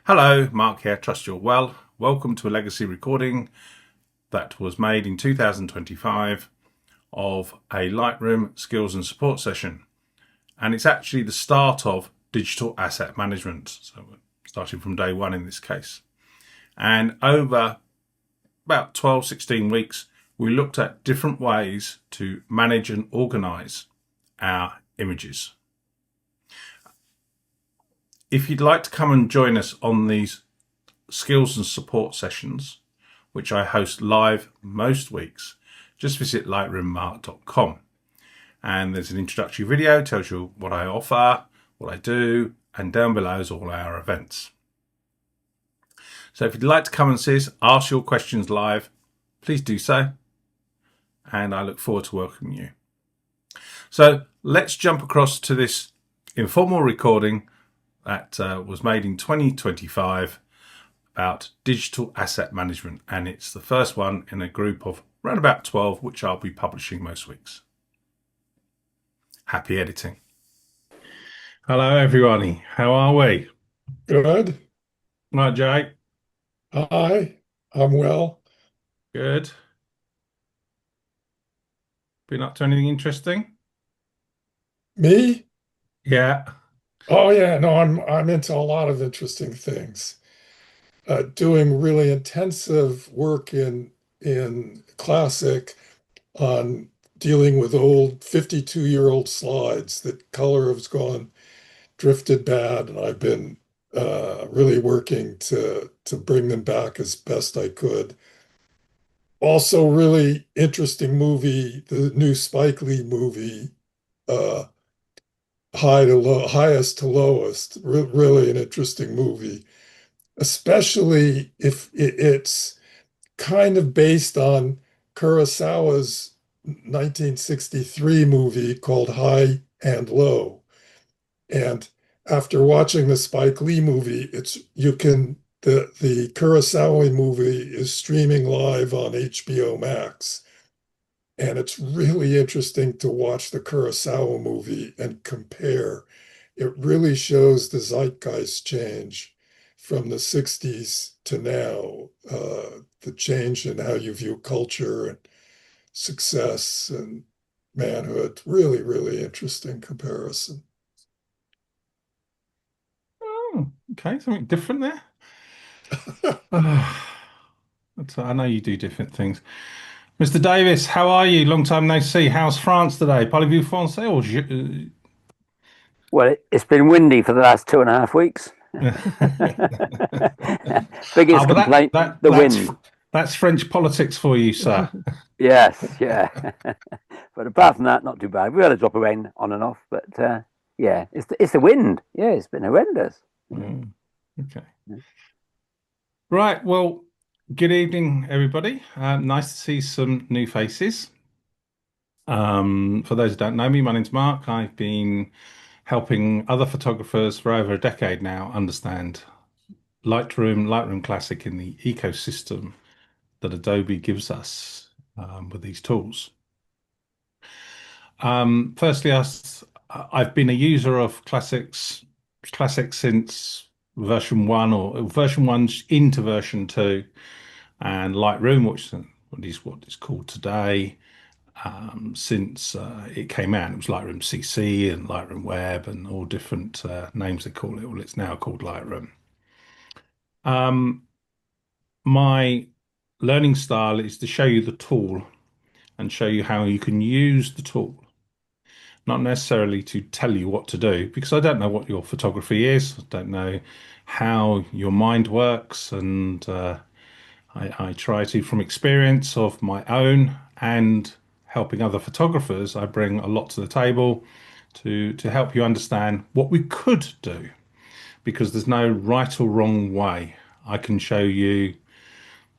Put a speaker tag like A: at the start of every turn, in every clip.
A: Hello, Mark here, trust you're well. Welcome to a legacy recording that was made in 2025 of a Lightroom skills and support session. And it's actually the start of digital asset management. So we're starting from day one in this case. And over about 12, 16 weeks, we looked at different ways to manage and organize our images. If you'd like to come and join us on these skills and support sessions, which I host live most weeks, just visit lightroommark.com. And there's an introductory video, tells you what I offer, what I do, and down below is all our events. So if you'd like to come and see us, ask your questions live, please do so. And I look forward to welcoming you. So let's jump across to this informal recording that was made in 2025 about digital asset management. And it's the first one in a group of around about 12, which I'll be publishing most weeks. Happy editing. Hello, everybody. How are we?
B: Good.
A: Right, Jay?
B: Hi, I'm well.
A: Good. Been up to anything interesting?
B: Me?
A: Yeah.
B: Oh yeah, no, I'm into a lot of interesting things. Doing really intensive work in Classic on dealing with old 52-year-old slides that color has gone drifted bad, and I've been really working to bring them back as best I could. Also, really interesting movie, the new Spike Lee movie. Uh, High to low, highest to lowest. Really an interesting movie, especially if it's kind of based on Kurosawa's 1963 movie called High and Low. And after watching the Spike Lee movie, it's you can the Kurosawa movie is streaming live on HBO Max. And it's really interesting to watch the Kurosawa movie and compare. It really shows the zeitgeist change from the 60s to now, the change in how you view culture and success and manhood. Really, really interesting comparison.
A: Oh, okay. Something different there. I know you do different things. Mr. Davis, how are you? Long time no see. How's France today? Parlez-vous français or
C: Well, it's been windy for the last 2.5 weeks.
A: Oh,
C: Biggest
A: but that
C: complaint,
A: that
C: the
A: that's
C: wind.
A: that's French politics for you, sir.
C: Yes, yeah. But apart from that, not too bad. We had a drop of rain on and off, but yeah, it's the wind. Yeah, it's been horrendous.
A: Mm, okay. Right. Well, good evening, everybody. Nice to see some new faces. For those who don't know me, my name's Mark. I've been helping other photographers for over a decade now understand Lightroom Classic in the ecosystem that Adobe gives us with these tools. Firstly, I've been a user of Classic since version one or version one's into version two, and Lightroom, which is what it's called today, since it came out. It was Lightroom CC and Lightroom Web and all different names they call it. Well, it's now called Lightroom. My learning style is to show you the tool and show you how you can use the tool, not necessarily to tell you what to do, because I don't know what your photography is. I don't know how your mind works, and I try to, from experience of my own and helping other photographers, I bring a lot to the table to help you understand what we could do, because there's no right or wrong way. I can show you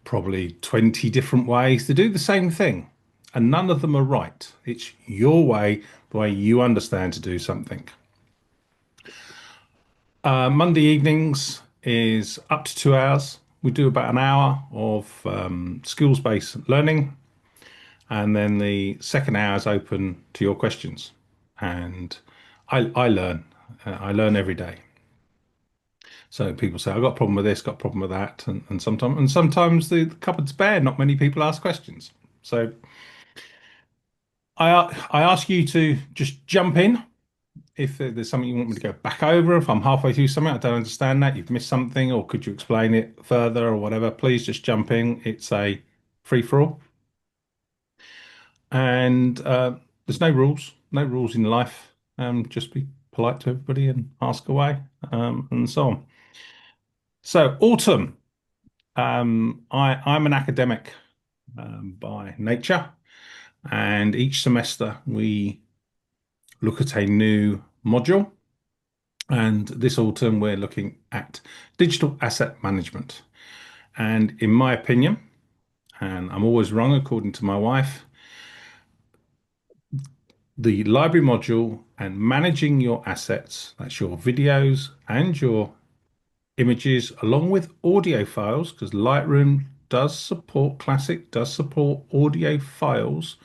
A: probably 20 different ways to do the same thing, and none of them are right. It's your way, the way you understand to do something. Monday evenings is up to 2 hours. We do about an hour of skills-based learning, and then the second hour is open to your questions. And I learn. I learn every day. So people say, I've got a problem with this, got a problem with that, and sometimes the cupboard's bare. Not many people ask questions. So I ask you to just jump in if there's something you want me to go back over. If I'm halfway through something, I don't understand that, you've missed something, or could you explain it further or whatever, please just jump in. It's a free for all. And there's no rules in life. Just be polite to everybody and ask away, and so on. So autumn. I'm an academic by nature, and each semester we look at a new module. And this autumn we're looking at digital asset management. And in my opinion, and I'm always wrong according to my wife, the library module and managing your assets, that's your videos and your images, along with audio files, because Lightroom does support, Classic does support audio files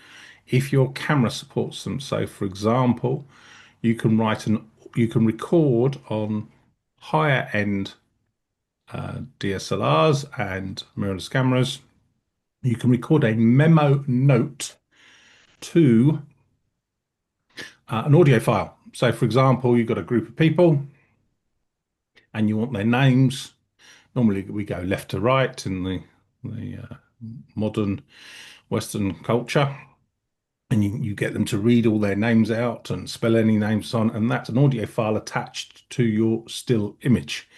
A: if your camera supports them. So for example, you can record on higher end DSLRs and mirrorless cameras. You can record a memo note to an audio file. So for example, you've got a group of people and you want their names. Normally we go left to right in the modern Western culture, and you get them to read all their names out and spell any names on, and that's an audio file attached to your still image.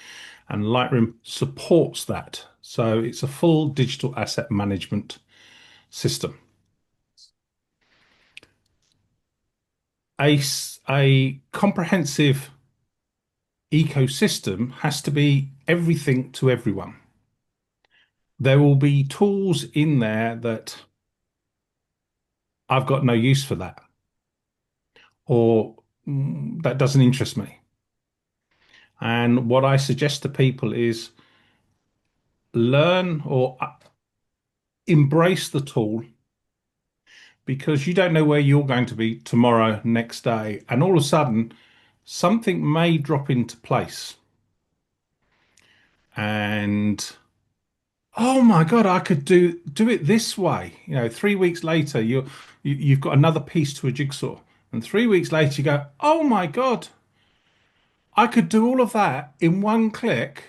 A: And Lightroom supports that. So it's a full digital asset management system. A comprehensive ecosystem has to be everything to everyone. There will be tools in there that I've got no use for that, or that doesn't interest me. And what I suggest to people is learn or embrace the tool, because you don't know where you're going to be tomorrow, next day, and all of a sudden something may drop into place. And oh my God, I could do it this way. 3 weeks later, you've got another piece to a jigsaw, and 3 weeks later you go, oh my God, I could do all of that in one click,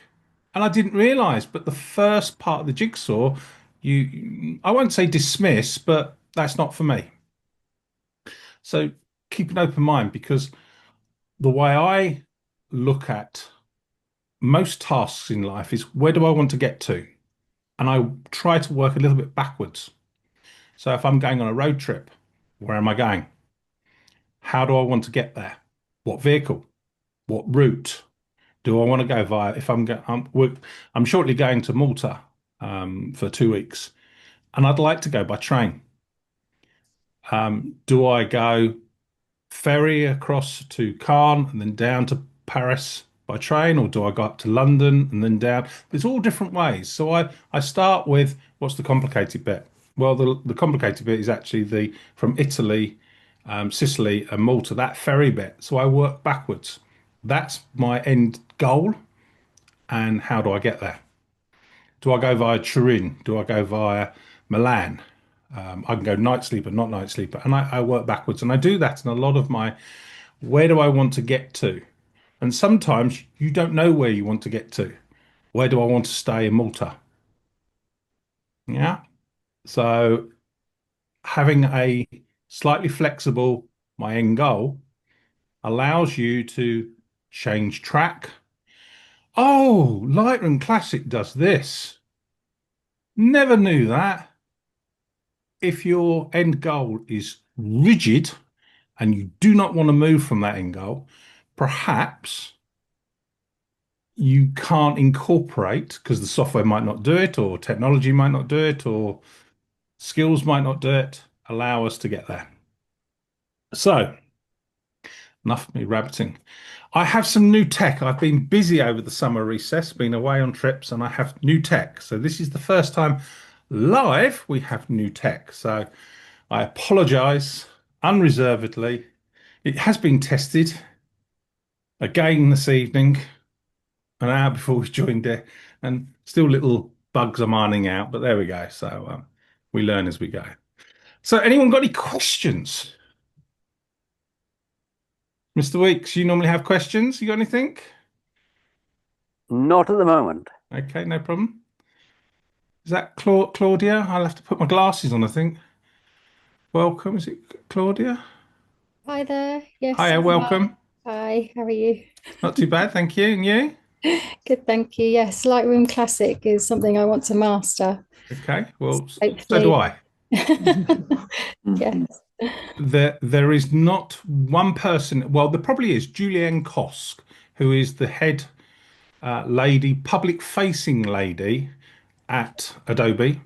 A: and I didn't realize. But the first part of the jigsaw, I won't say dismiss, but that's not for me. So keep an open mind, because the way I look at most tasks in life is, where do I want to get to? And I try to work a little bit backwards. So if I'm going on a road trip, where am I going? How do I want to get there? What vehicle? What route? Do I want to go via? If I'm shortly going to Malta for 2 weeks, and I'd like to go by train. Do I go ferry across to Caen and then down to Paris by train, or do I go up to London and then down? There's all different ways. So I start with, what's the complicated bit? Well, the complicated bit is actually from Italy, Sicily and Malta, that ferry bit. So I work backwards. That's my end goal. And how do I get there? Do I go via Turin? Do I go via Milan? I can go night sleeper, not night sleeper. And I work backwards. And I do that in a lot of my, where do I want to get to? And sometimes you don't know where you want to get to. Where do I want to stay in Malta? Yeah. So having a slightly flexible, my end goal, allows you to change track. Oh, Lightroom Classic does this. Never knew that. If your end goal is rigid and you do not want to move from that end goal, perhaps you can't incorporate, because the software might not do it, or technology might not do it, or skills might not do it, allow us to get there. So enough of me rabbiting. I have some new tech. I've been busy over the summer recess, been away on trips, and I have new tech. So this is the first time live we have new tech. So I apologize unreservedly. It has been tested again this evening, an hour before we joined it, and still little bugs I'm ironing out, but there we go. So we learn as we go. So anyone got any questions? Mr. Weeks, you normally have questions. You got anything?
C: Not at the moment.
A: Okay, no problem. Is that Claudia? I'll have to put my glasses on, I think. Welcome. Is it Claudia?
D: Hi there. Yes.
A: Hiya, welcome.
D: Hi. How are you?
A: Not too bad, thank you. And you?
D: Good, thank you. Yes, Lightroom Classic is something I want to master.
A: Okay, well, so do
D: Hopefully.
A: I.
D: Yes.
A: There is not one person. Well, there probably is Julianne Kosk, who is the head lady, public-facing lady at Adobe.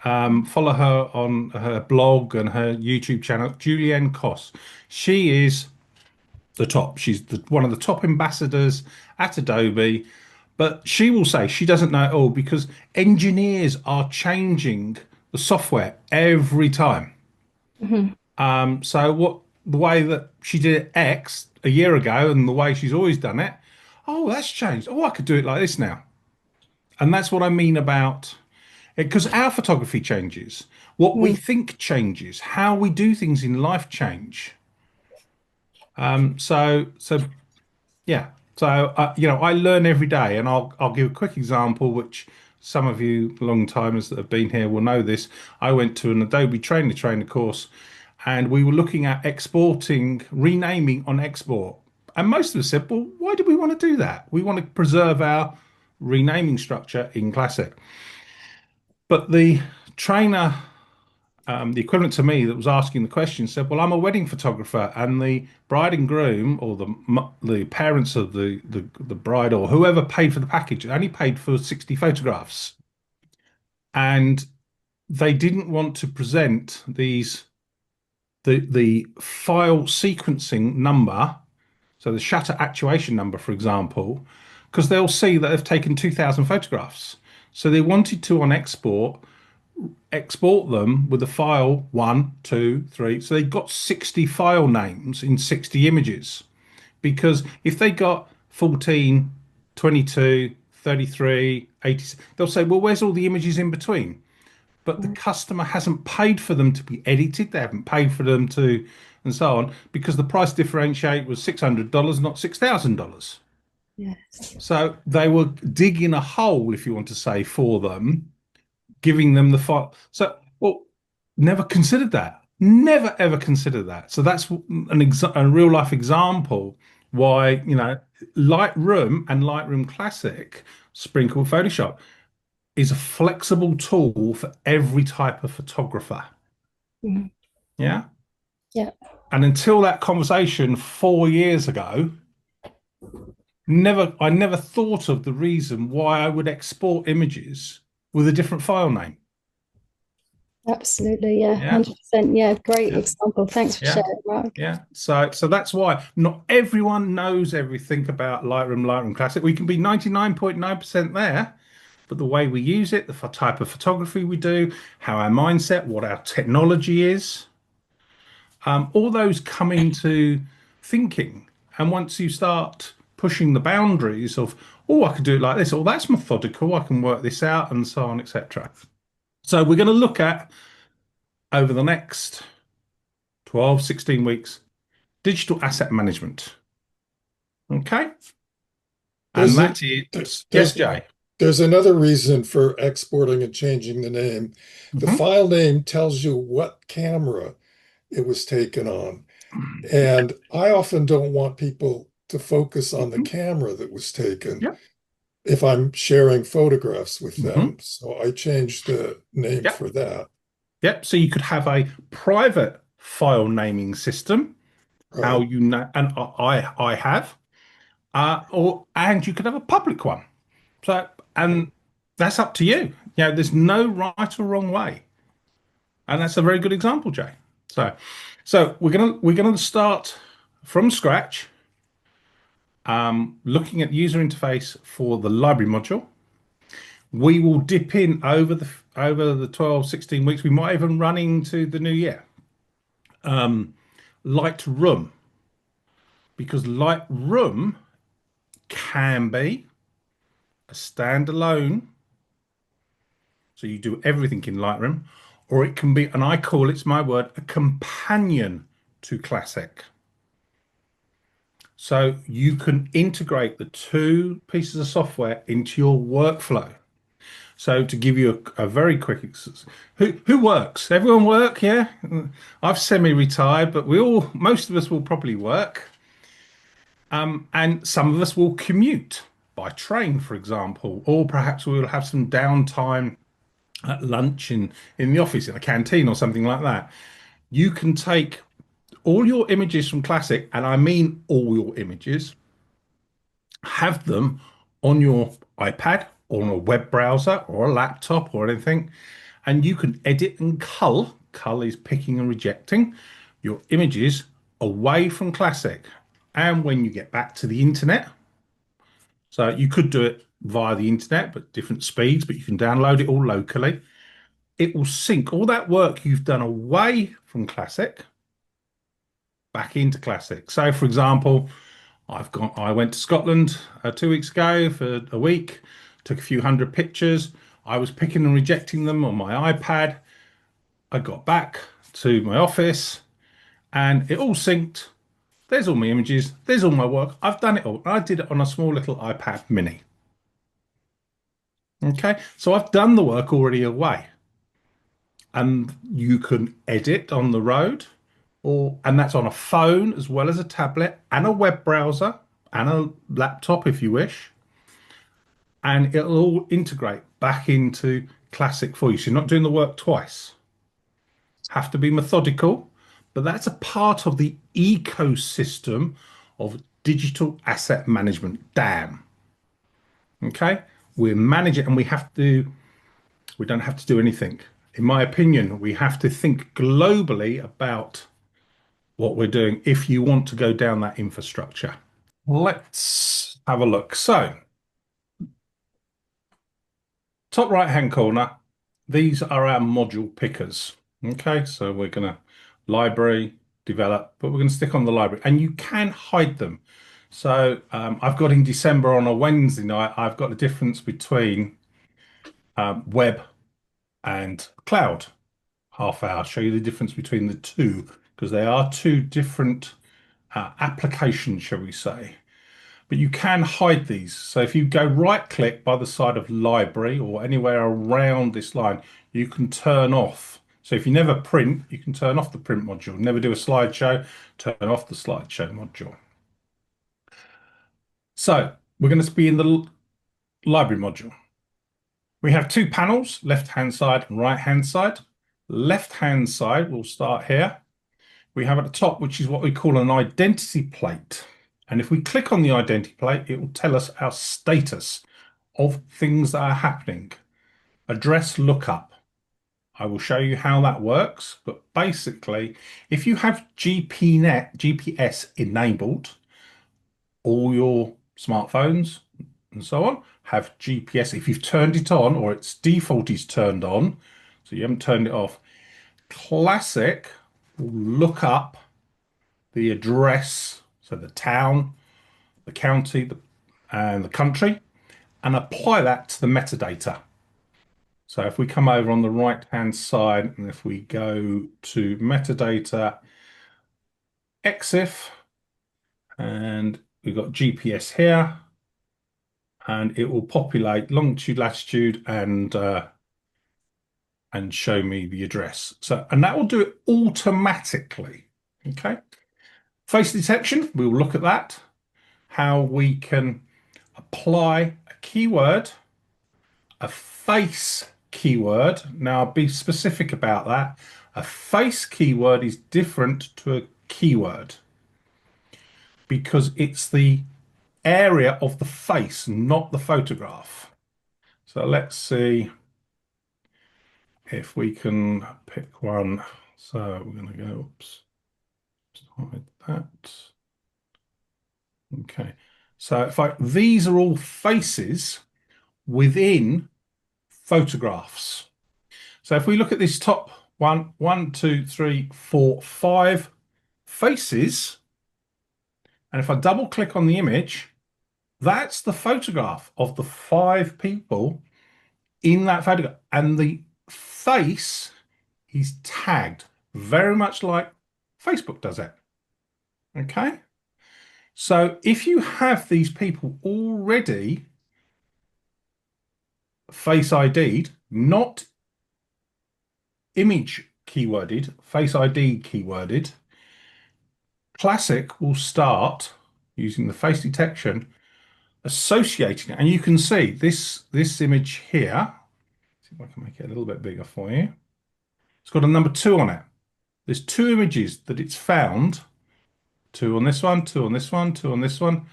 A: Follow her on her blog and her YouTube channel, Julianne Kosk. She is the top. She's one of the top ambassadors at Adobe. But she will say she doesn't know it all because engineers are changing the software every time.
D: Mhm.
A: So what the way that she did X a year ago and the way she's always done it, oh, that's changed. Oh, I could do it like this now. And that's what I mean about it, because our photography changes, what we
D: Mm.
A: think changes, how we do things in life change. So yeah. So I learn every day, and I'll give a quick example, which some of you long timers that have been here will know this. I went to an Adobe trainer course, and we were looking at exporting, renaming on export. And most of us said, well, why do we want to do that? We want to preserve our renaming structure in Classic. But the trainer, the equivalent to me that was asking the question, said, well, I'm a wedding photographer, and the bride and groom, or the parents of the bride, or whoever paid for the package, only paid for 60 photographs. And they didn't want to present the file sequencing number, so the shutter actuation number, for example, because they'll see that they've taken 2,000 photographs. So they wanted to, on export them with the file 1, 2, 3. So they got 60 file names in 60 images. Because if they got 14, 22, 33, 80, they'll say, well, where's all the images in between? But the customer hasn't paid for them to be edited. They haven't paid for them to, and so on, because the price differentiate was $600, not $6,000.
D: Yes.
A: So they were digging a hole, if you want to say, for them, giving them the file. So, well, never considered that. Never ever considered that. So that's a real life example why, Lightroom and Lightroom Classic, sprinkled Photoshop, is a flexible tool for every type of photographer.
D: Mhm.
A: Yeah.
D: Yeah.
A: And until that conversation 4 years ago, I never thought of the reason why I would export images with a different file name.
D: Absolutely. Yeah.
A: Yeah.
D: 100%. Yeah. Great
A: Yeah.
D: example. Thanks for
A: Yeah.
D: sharing, Mark.
A: Yeah. So that's why not everyone knows everything about Lightroom Classic. We can be 99.9% there, but the way we use it, the type of photography we do, how our mindset, what our technology is, all those come into thinking. And once you start pushing the boundaries of, oh, I could do it like this, or that's methodical, I can work this out, and so on, etc. So we're going to look at, over the next 12, 16 weeks, digital asset management. Okay. And
B: There's a,
A: that is, yes,
B: there's
A: Jay.
B: there's another reason for exporting and changing the name. The
A: Mhm.
B: file name tells you what camera it was taken on. And I often don't want people to focus on the
A: Mhm.
B: camera that was taken
A: Yep.
B: if I'm sharing photographs with
A: Mhm.
B: them. So I changed the name
A: Yep.
B: for that.
A: Yep. So you could have a private file naming system, how
B: Right.
A: you know, and I have, and you could have a public one. So, and that's up to you. There's no right or wrong way, and that's a very good example, Jay. So we're gonna start from scratch, looking at the user interface for the library module. We will dip in over the 12, 16 weeks. We might even run into the new year. Lightroom, because Lightroom can be a standalone, so you do everything in Lightroom, or it can be, and I call it's my word, a companion to Classic. So you can integrate the two pieces of software into your workflow. So to give you a very quick, who works? Everyone work, yeah? I've semi-retired, but most of us will probably work. And some of us will commute by train, for example, or perhaps we'll have some downtime at lunch in the office, in a canteen or something like that. You can take all your images from Classic, and I mean all your images, have them on your iPad or on a web browser or a laptop or anything, and you can edit and cull. Cull is picking and rejecting your images away from Classic. And when you get back to the internet, so you could do it via the internet, but different speeds, but you can download it all locally. It will sync all that work you've done away from Classic back into Classic. So, for example, I went to Scotland 2 weeks ago for a week, took a few hundred pictures. I was picking and rejecting them on my iPad. I got back to my office and it all synced. There's all my images. There's all my work. I've done it all. I did it on a small little iPad mini. Okay, so I've done the work already away. And you can edit on the road, and that's on a phone as well as a tablet and a web browser and a laptop if you wish. And it'll all integrate back into Classic for you. So you're not doing the work twice. Have to be methodical, but that's a part of the ecosystem of digital asset management, DAM. Okay, we manage it and we don't have to do anything. In my opinion, we have to think globally about what we're doing if you want to go down that infrastructure. Let's have a look. So, top right-hand corner, these are our module pickers. Okay, so we're going to library, develop, but we're going to stick on the library, and you can hide them. So I've got in December on a Wednesday night, I've got the difference between web and cloud. Half hour, show you the difference between the two, because they are two different applications, shall we say. But you can hide these. So if you go right click by the side of library or anywhere around this line, you can turn off. So if you never print, you can turn off the print module. Never do a slideshow, turn off the slideshow module. So we're going to be in the library module. We have two panels, left-hand side and right-hand side. Left-hand side, we'll start here. We have at the top, which is what we call an identity plate. And if we click on the identity plate, it will tell us our status of things that are happening. Address lookup. I will show you how that works. But basically, if you have GPS enabled, all your smartphones and so on have GPS. If you've turned it on or its default is turned on, so you haven't turned it off, Classic will look up the address, so the town, the county, and the country, and apply that to the metadata. So if we come over on the right-hand side, and if we go to metadata, EXIF, and we've got GPS here, and it will populate longitude, latitude, and show me the address. So, and that will do it automatically. Okay. Face detection, we'll look at that. How we can apply a keyword, a face keyword. Now, I'll be specific about that. A face keyword is different to a keyword because it's the area of the face, not the photograph. So let's see if we can pick one. So we're going to go, oops, hide that. Okay. So these are all faces within photographs. So if we look at this top one, two, three, four, five faces, and if I double click on the image, That's the photograph of the 5 people in that photograph. And the face is tagged very much like Facebook does it. Okay. So if you have these people already face ID'd, not image keyworded, face ID keyworded, Classic will start using the face detection associating it. And you can see this image here. See if I can make it a little bit bigger for you. It's got a number 2 on it. There's 2 images that it's found, 2 on this one, 2 on this one, 2 on this one,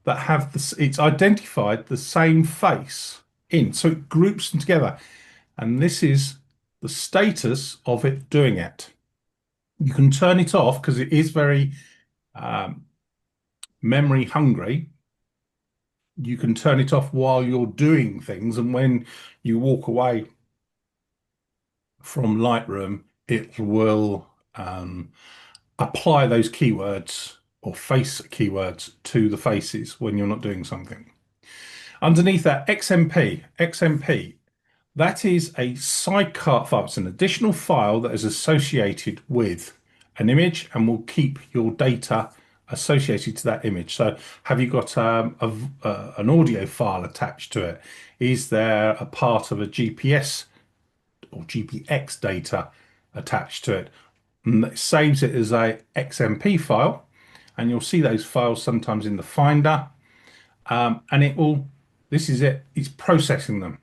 A: that have this, it's identified the same face in. So it groups them together. And this is the status of it doing it. You can turn it off because it is very memory hungry. You can turn it off while you're doing things, and when you walk away from Lightroom, it will apply those keywords or face keywords to the faces when you're not doing something. Underneath that, XMP, that is a sidecar file. It's an additional file that is associated with an image and will keep your data associated to that image. So have you got an audio file attached to it? Is there a part of a GPS or GPX data attached to it? And it saves it as a XMP file, and you'll see those files sometimes in the Finder, and it will, this is it, it's processing them.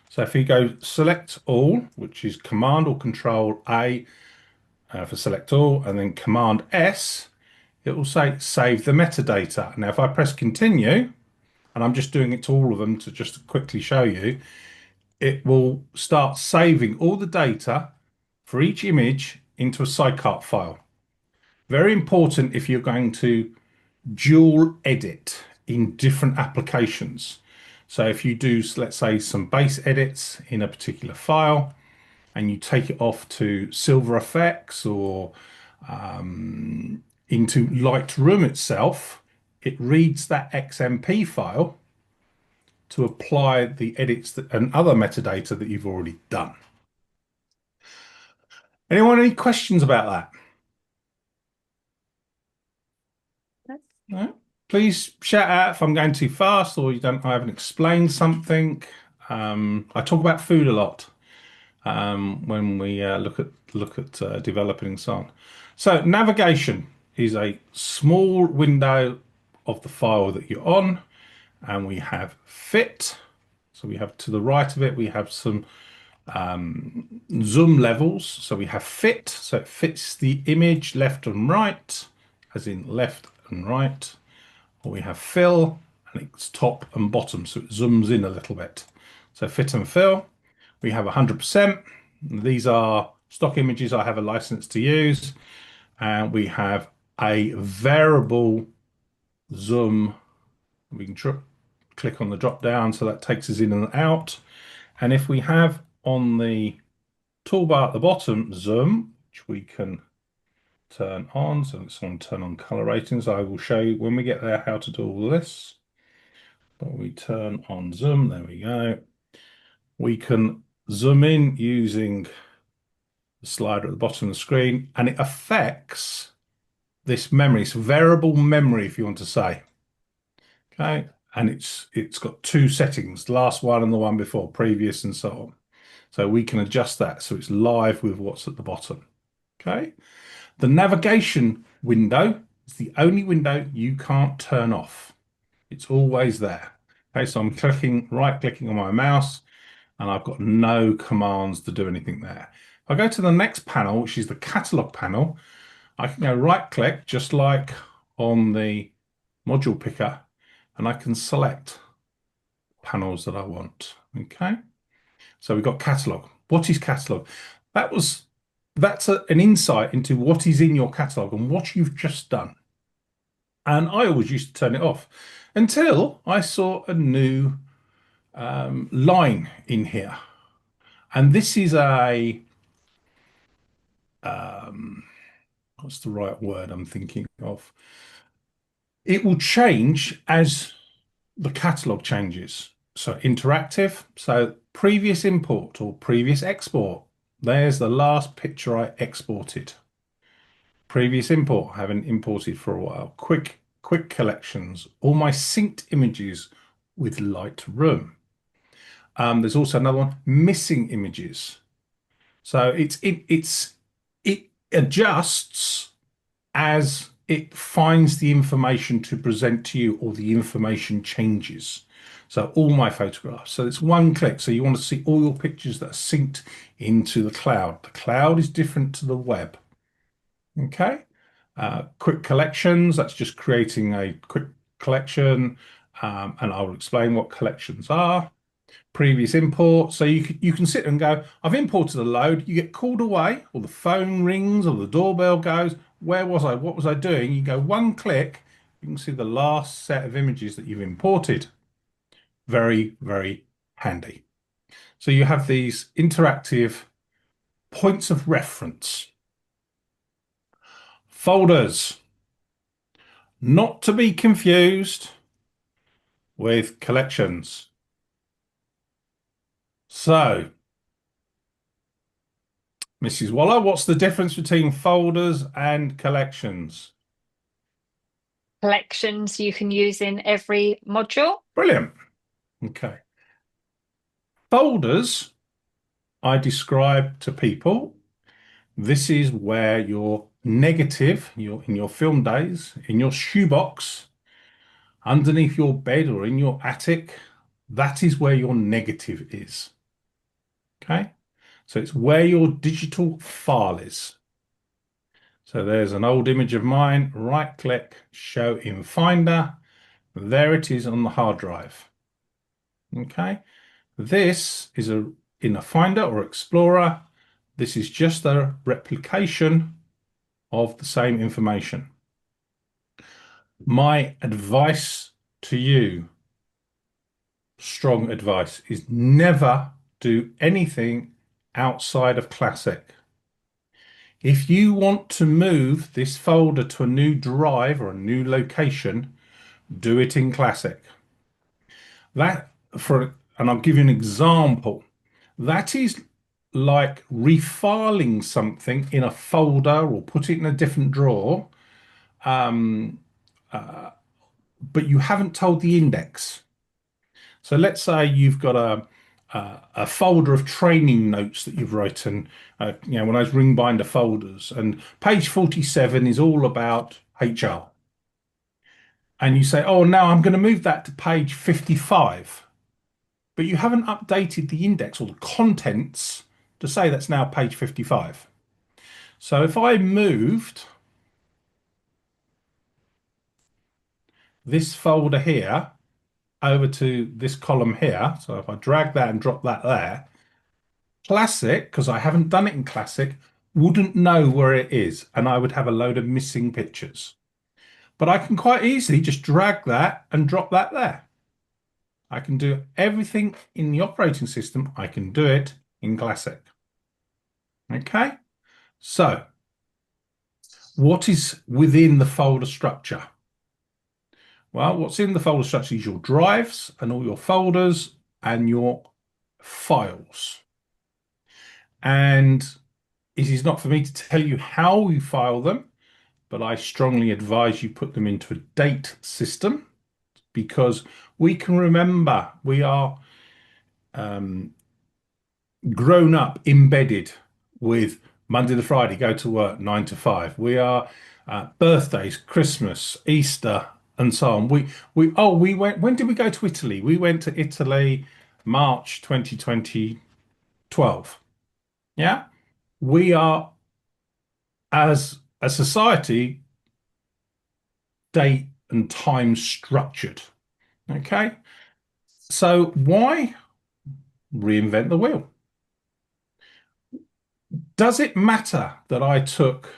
A: So if you go select all, which is Command or Control A for select all, and then Command S, it will say save the metadata. Now, if I press continue, and I'm just doing it to all of them to just quickly show you, it will start saving all the data for each image into a sidecar file. Very important if you're going to dual edit in different applications. So if you do, let's say, some base edits in a particular file, and you take it off to Silver Effects or into Lightroom itself, it reads that XMP file to apply the edits and other metadata that you've already done. Anyone, any questions about that? No? Please shout out if I'm going too fast or I haven't explained something. I talk about food a lot when we look at developing and so on. So navigation is a small window of the file that you're on, and we have fit. So we have to the right of it, we have some zoom levels. So we have fit, so it fits the image left and right, as in left and right. Or we have fill, and it's top and bottom, so it zooms in a little bit. So fit and fill. We have 100%. These are stock images I have a license to use. And we have a variable zoom. We can click on the drop down, so that takes us in and out. And if we have on the toolbar at the bottom zoom, which we can turn on, so let's turn on color ratings. I will show you when we get there how to do all this. But we turn on zoom, there we go. We can zoom in using the slider at the bottom of the screen, and it affects this memory. It's variable memory, if you want to say. Okay, and it's got 2 settings, the last one and the one before, previous and so on. So we can adjust that so it's live with what's at the bottom. Okay, the navigation window is the only window you can't turn off. It's always there. Okay, so I'm right clicking on my mouse, and I've got no commands to do anything there. If I go to the next panel, which is the catalog panel, I can go right click, just like on the module picker, and I can select panels that I want. Okay, so we've got catalog. What is catalog? That's an insight into what is in your catalog and what you've just done. And I always used to turn it off until I saw a new line in here. And this is a, what's the right word I'm thinking of? It will change as the catalog changes. So interactive, so previous import or previous export. There's the last picture I exported. Previous import, haven't imported for a while. Quick collections, all my synced images with Lightroom. There's also another one, missing images. So it adjusts as it finds the information to present to you or the information changes. So all my photographs. So it's one click. So you want to see all your pictures that are synced into the cloud. The cloud is different to the web. Okay. Quick collections. That's just creating a quick collection. And I'll explain what collections are. Previous import. So you can sit and go, I've imported a load. You get called away, or the phone rings, or the doorbell goes. Where was I? What was I doing? You go one click, you can see the last set of images that you've imported. Very, very handy. So you have these interactive points of reference. Folders, not to be confused with collections. So, Mrs. Waller, what's the difference between folders and collections?
E: Collections you can use in every module.
A: Brilliant. Okay. Folders, I describe to people, this is where your negative, in your film days, in your shoebox, underneath your bed or in your attic, that is where your negative is. Okay. So it's where your digital file is. So there's an old image of mine, right click, show in Finder. There it is on the hard drive. Okay. This is in a Finder or Explorer. This is just a replication of the same information. My advice to you, strong advice, is never do anything outside of Classic. If you want to move this folder to a new drive or a new location, do it in Classic. And I'll give you an example. That is like refiling something in a folder or put it in a different drawer, but you haven't told the index. So let's say you've got a folder of training notes that you've written, one of those ring binder folders, and page 47 is all about HR. And you say, oh, now I'm going to move that to page 55. But you haven't updated the index or the contents to say that's now page 55. So if I moved this folder here over to this column here, so if I drag that and drop that there, Classic, because I haven't done it in Classic, wouldn't know where it is, and I would have a load of missing pictures. But I can quite easily just drag that and drop that there. I can do everything in the operating system. I can do it in Classic. Okay, so what is within the folder structure? Well, what's in the folder structure is your drives and all your folders and your files. And it is not for me to tell you how you file them, but I strongly advise you put them into a date system, because we can remember we are grown up, embedded with Monday to Friday, go to work, 9 to 5. We are birthdays, Christmas, Easter, and so on. We went. When did we go to Italy? We went to Italy, March 2012. Yeah, we are, as a society, date and time structured. Okay, so why reinvent the wheel? Does it matter that I took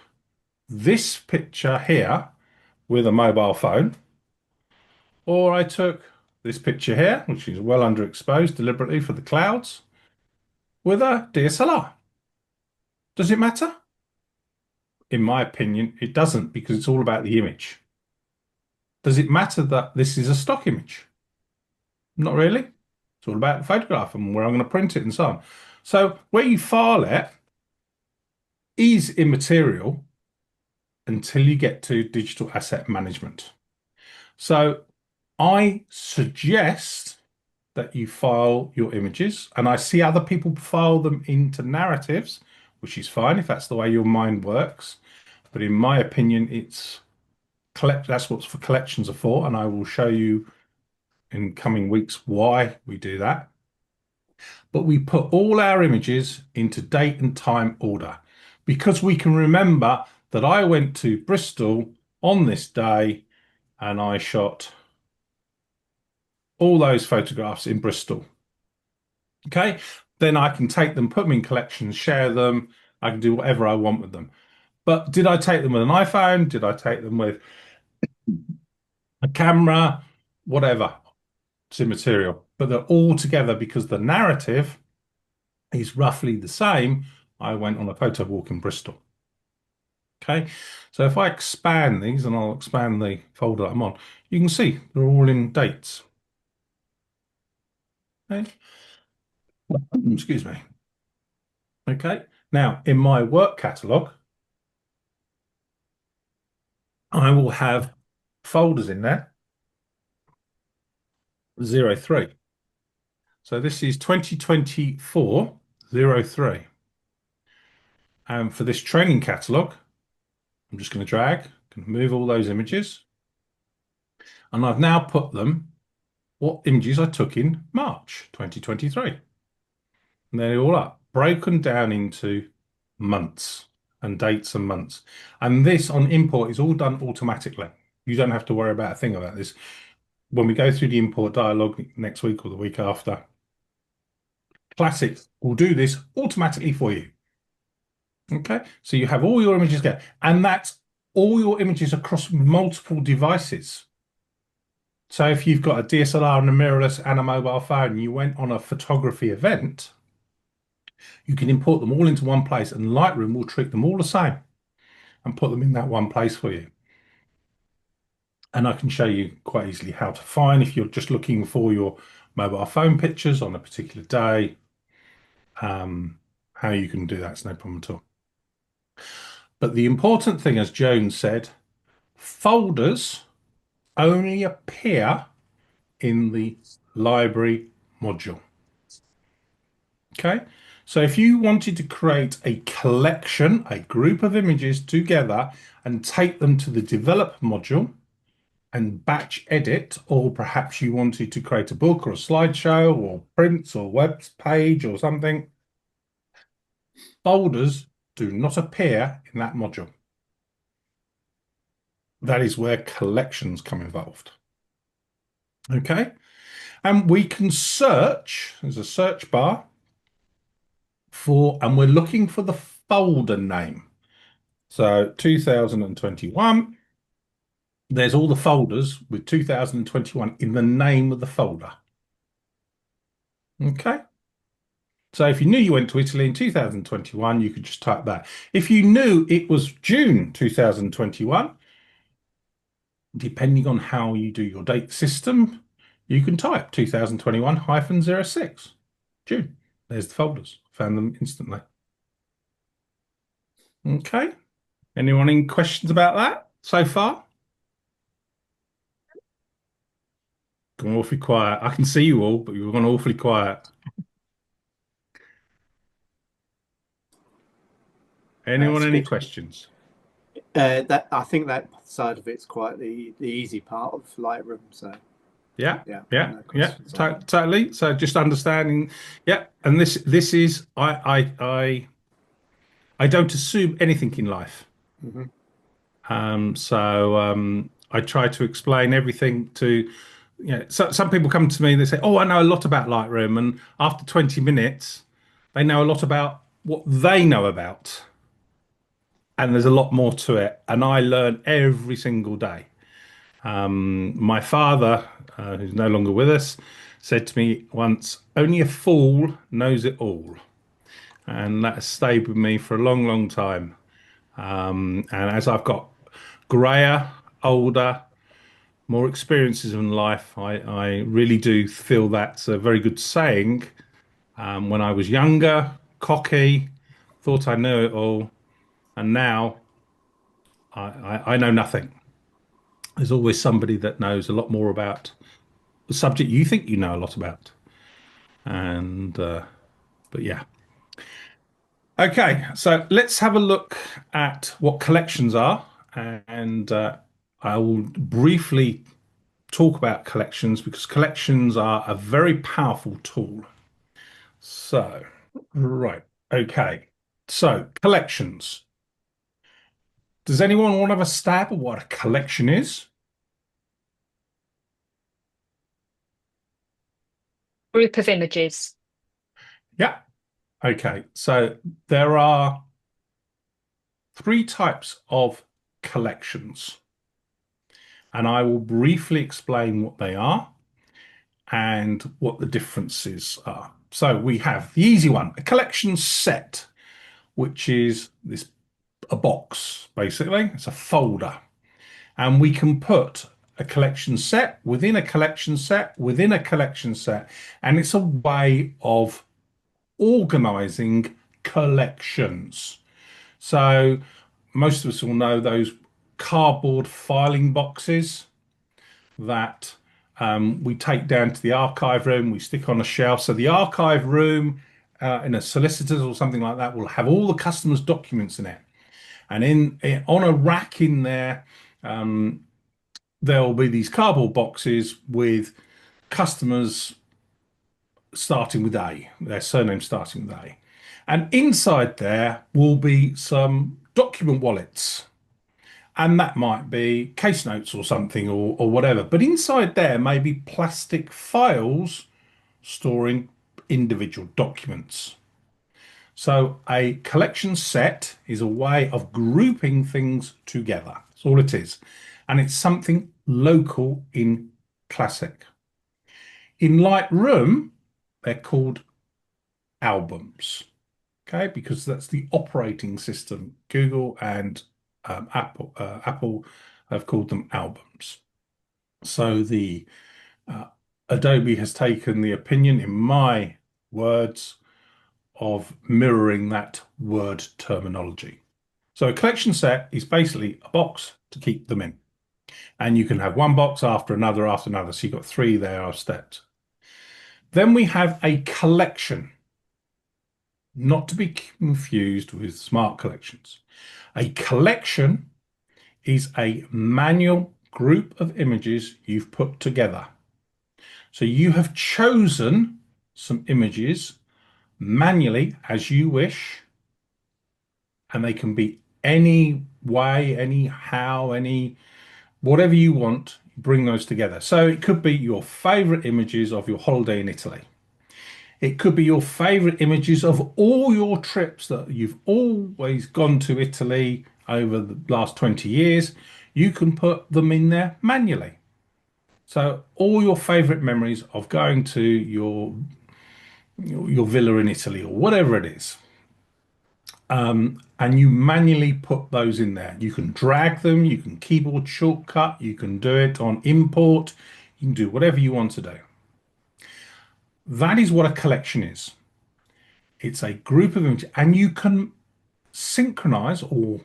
A: this picture here with a mobile phone, or I took this picture here, which is well underexposed deliberately for the clouds, with a DSLR? Does it matter? In my opinion, it doesn't, because it's all about the image. Does it matter that this is a stock image? Not really. It's all about the photograph and where I'm going to print it and so on. So where you file it is immaterial until you get to digital asset management. So I suggest that you file your images, and I see other people file them into narratives, which is fine if that's the way your mind works. But in my opinion, that's what for collections are for, and I will show you in coming weeks why we do that. But we put all our images into date and time order because we can remember that I went to Bristol on this day and I shot all those photographs in Bristol. Okay, then I can take them, put them in collections, share them. I can do whatever I want with them. But did I take them with an iPhone? Did I take them with a camera? Whatever. It's immaterial. But they're all together because the narrative is roughly the same. I went on a photo walk in Bristol. Okay, so if I expand these, and I'll expand the folder that I'm on, you can see they're all in dates. Okay. Excuse me. Okay, now in my work catalog, I will have folders in there, 03. So this is 2024 03. And for this training catalog, I'm just going to drag, can move all those images. And I've now put them, what images I took in March 2023. And they're all up, broken down into months and dates and months. And this on import is all done automatically. You don't have to worry about a thing about this. When we go through the import dialog next week or the week after, Classic will do this automatically for you. Okay, so you have all your images there, and that's all your images across multiple devices. So if you've got a DSLR and a mirrorless and a mobile phone, you went on a photography event, you can import them all into one place, and Lightroom will treat them all the same and put them in that one place for you. And I can show you quite easily how to find if you're just looking for your mobile phone pictures on a particular day, how you can do that. It's no problem at all. But the important thing, as Joan said, folders only appear in the library module. Okay, so if you wanted to create a collection, a group of images together and take them to the develop module and batch edit, or perhaps you wanted to create a book or a slideshow or prints or web page or something, folders do not appear in that module. That is where collections come involved. Okay, and we can search, there's a search bar for, and we're looking for the folder name. So 2021, there's all the folders with 2021 in the name of the folder. Okay, so if you knew you went to Italy in 2021, you could just type that. If you knew it was June 2021, depending on how you do your date system, you can type 2021-06, June. There's the folders. Found them instantly. Okay. Anyone in questions about that so far? Gone awfully quiet. I can see you all, but you've gone awfully quiet. Anyone, any questions?
F: That I think that side of it's quite the easy part of Lightroom. So
A: Yeah,
F: no questions on that.
A: totally. So just understanding, yeah. And this is I don't assume anything in life. I try to explain everything to, so some people come to me and they say, oh, I know a lot about Lightroom, and after 20 minutes they know a lot about what they know about, and there's a lot more to it, and I learn every single day. My father, who's no longer with us, said to me once, only a fool knows it all. And that has stayed with me for a long, long time. And as I've got grayer, older, more experiences in life. I really do feel that's a very good saying. When I was younger, cocky, thought I knew it all, and now I know nothing. There's always somebody that knows a lot more about the subject you think you know a lot about. And but yeah. Okay, so let's have a look at what collections are, and I will briefly talk about collections because collections are a very powerful tool. So, right, okay. So, collections. Does anyone want to have a stab at what a collection is?
E: Group of images.
A: Yeah. Okay. So, there are three types of collections, and I will briefly explain what they are and what the differences are. So, we have the easy one, a collection set, which is this a box, basically. It's a folder. And we can put a collection set within a collection set within a collection set. And it's a way of organizing collections. So most of us will know those cardboard filing boxes that we take down to the archive room, we stick on a shelf. So the archive room in a solicitor's or something like that will have all the customers' documents in it. And on a rack in there, there will be these cardboard boxes with customers starting with A, their surname starting with A. And inside there will be some document wallets. And that might be case notes or something or whatever. But inside there may be plastic files storing individual documents. So a collection set is a way of grouping things together. That's all it is. And it's something local in Classic. In Lightroom, they're called albums, okay, because that's the operating system. Google and Apple have called them albums. So the Adobe has taken the opinion, in my words, of mirroring that word terminology. So a collection set is basically a box to keep them in. And you can have one box after another after another. So you've got three there I've stepped. Then we have a collection, not to be confused with smart collections. A collection is a manual group of images you've put together. So you have chosen some images manually as you wish, and they can be any way, any how, any whatever you want, bring those together. So it could be your favorite images of your holiday in Italy. It could be your favorite images of all your trips that you've always gone to Italy over the last 20 years. You can put them in there manually. So all your favorite memories of going to your villa in Italy or whatever it is. And you manually put those in there. You can drag them, you can keyboard shortcut, you can do it on import, you can do whatever you want to do. That is what a collection is. It's a group of images, and you can synchronize or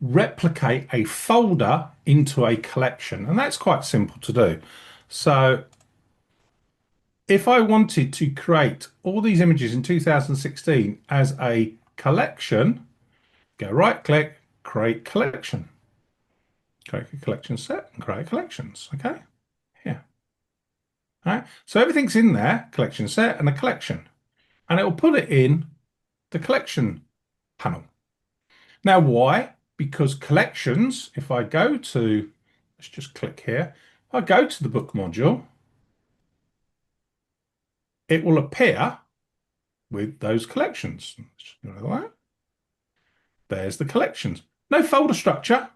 A: replicate a folder into a collection, and that's quite simple to do. So if I wanted to create all these images in 2016 as a collection, go right click, create collection. Create a collection set and create collections. Okay, here. All right, so everything's in there, collection set and a collection, and it will put it in the collection panel. Now, why? Because collections, if I go to, let's just click here, if I go to the book module, it will appear with those collections. There's the collections. No folder structure,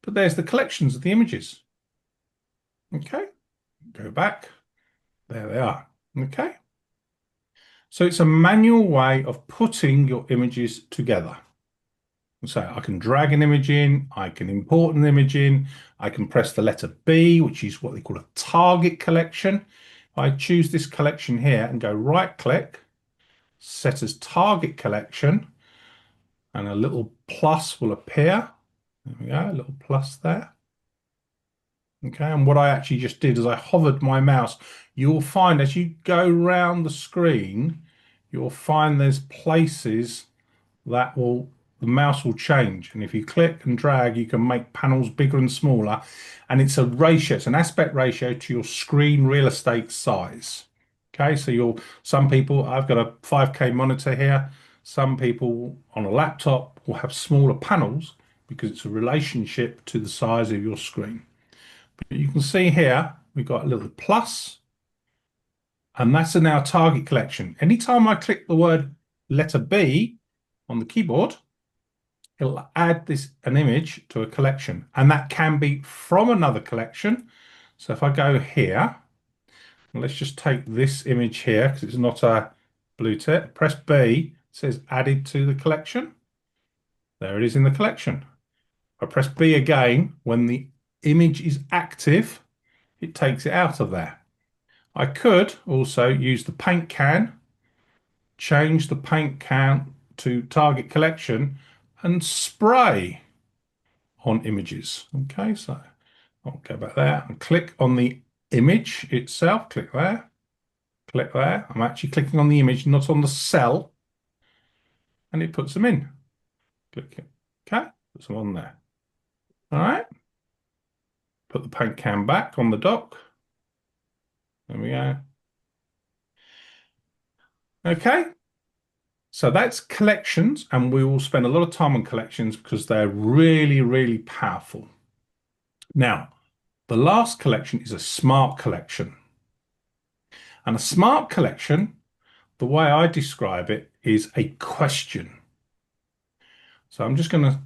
A: but there's the collections of the images. Okay, go back. There they are. Okay. So it's a manual way of putting your images together. So I can drag an image in, I can import an image in, I can press the letter B, which is what they call a target collection. I choose this collection here and go right click, set as target collection, and a little plus will appear. There we go, a little plus there. Okay, and what I actually just did is I hovered my mouse. You'll find as you go round the screen, you'll find there's places that the mouse will change. And if you click and drag, you can make panels bigger and smaller. And it's a ratio, it's an aspect ratio to your screen real estate size. Okay, so some people, I've got a 5K monitor here. Some people on a laptop will have smaller panels because it's a relationship to the size of your screen. But you can see here, we've got a little plus, and that's in our target collection. Anytime I click the word letter B on the keyboard, it'll add an image to a collection, and that can be from another collection. So if I go here, let's just take this image here because it's not a blue tick. Press B, it says added to the collection. There it is in the collection. I press B again. When the image is active, it takes it out of there. I could also use the paint can, change the paint can to target collection, and spray on images. Okay, so I'll go back there and click on the image itself. Click there, click there. I'm actually clicking on the image, not on the cell, and it puts them in. Click it. Okay, puts them on there. All right. Put the paint can back on the dock. There we go. Okay. So that's collections, and we will spend a lot of time on collections because they're really, really powerful. Now, the last collection is a smart collection. And a smart collection, the way I describe it, is a question. So I'm just going to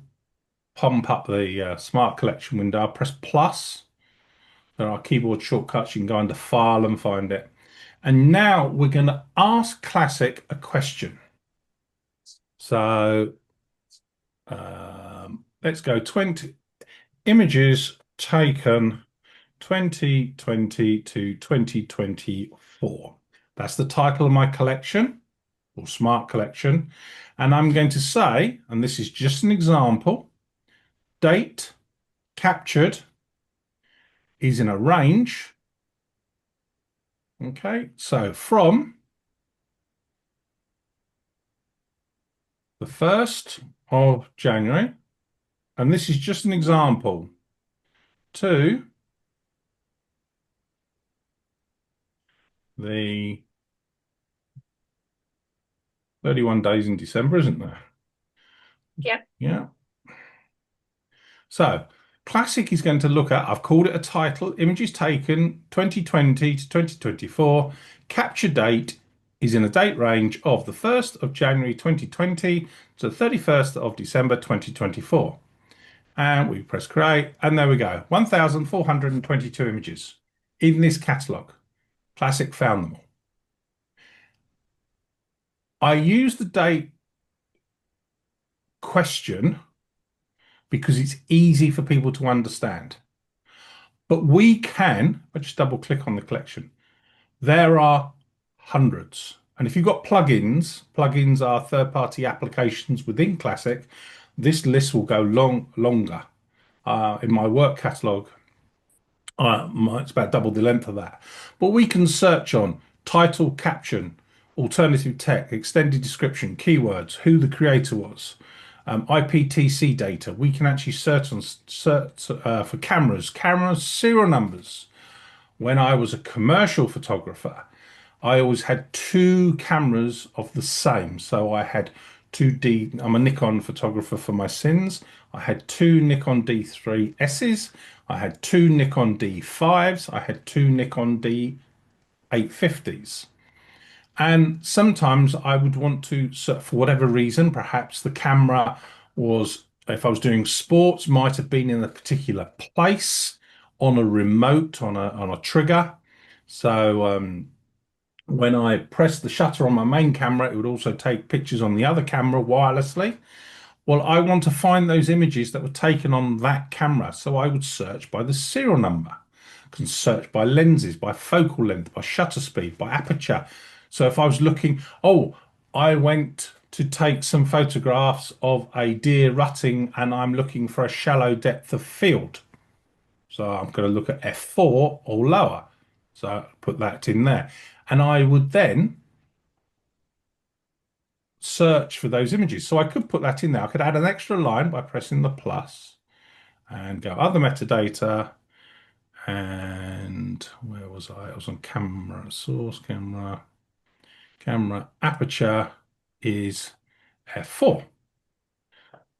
A: pump up the smart collection window. I'll press plus. There are keyboard shortcuts. You can go under File and find it. And now we're going to ask Classic a question. So let's go 20 images taken 2020 to 2024. That's the title of my collection, or smart collection. And I'm going to say, and this is just an example, date captured is in a range. Okay, so from the 1st of January, and this is just an example, to the 31 days in December, isn't there?
E: Yep.
A: Yeah. So Classic is going to look at, I've called it a title, images taken 2020 to 2024. Capture date is in a date range of the 1st of January 2020 to the 31st of December 2024. And we press create, and there we go. 1,422 images in this catalog. Classic found them all. I use the date question because it's easy for people to understand. But we can, I just double click on the collection. There are hundreds. And if you've got plugins, plugins are third-party applications within Classic, this list will go longer. In my work catalog, it's about double the length of that. But we can search on title, caption, alternative text, extended description, keywords, who the creator was, IPTC data. We can actually search for cameras, serial numbers. When I was a commercial photographer, I always had 2 cameras of the same. So I had 2D, I'm a Nikon photographer for my sins. I had 2 Nikon D3Ss. I had 2 Nikon D5s. I had 2 Nikon D850s. And sometimes I would want to, for whatever reason, perhaps the camera was, if I was doing sports, might have been in a particular place on a remote, on a trigger. So when I pressed the shutter on my main camera, it would also take pictures on the other camera wirelessly. Well, I want to find those images that were taken on that camera. So I would search by the serial number. I can search by lenses, by focal length, by shutter speed, by aperture. So if I was looking, oh, I went to take some photographs of a deer rutting and I'm looking for a shallow depth of field. So I'm going to look at f4 or lower. So I put that in there. And I would then search for those images. So I could put that in there. I could add an extra line by pressing the plus and go other metadata. And where was I? I was on camera, source camera, aperture is f4.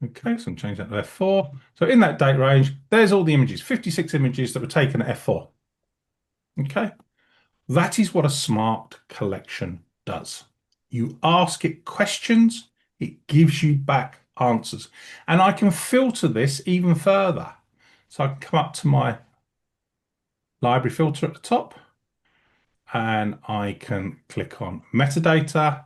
A: Okay, so I'm changing that to f4. So in that date range, there's all the images, 56 images that were taken at f4. Okay, that is what a smart collection does. You ask it questions, it gives you back answers. And I can filter this even further. So I can come up to my library filter at the top and I can click on metadata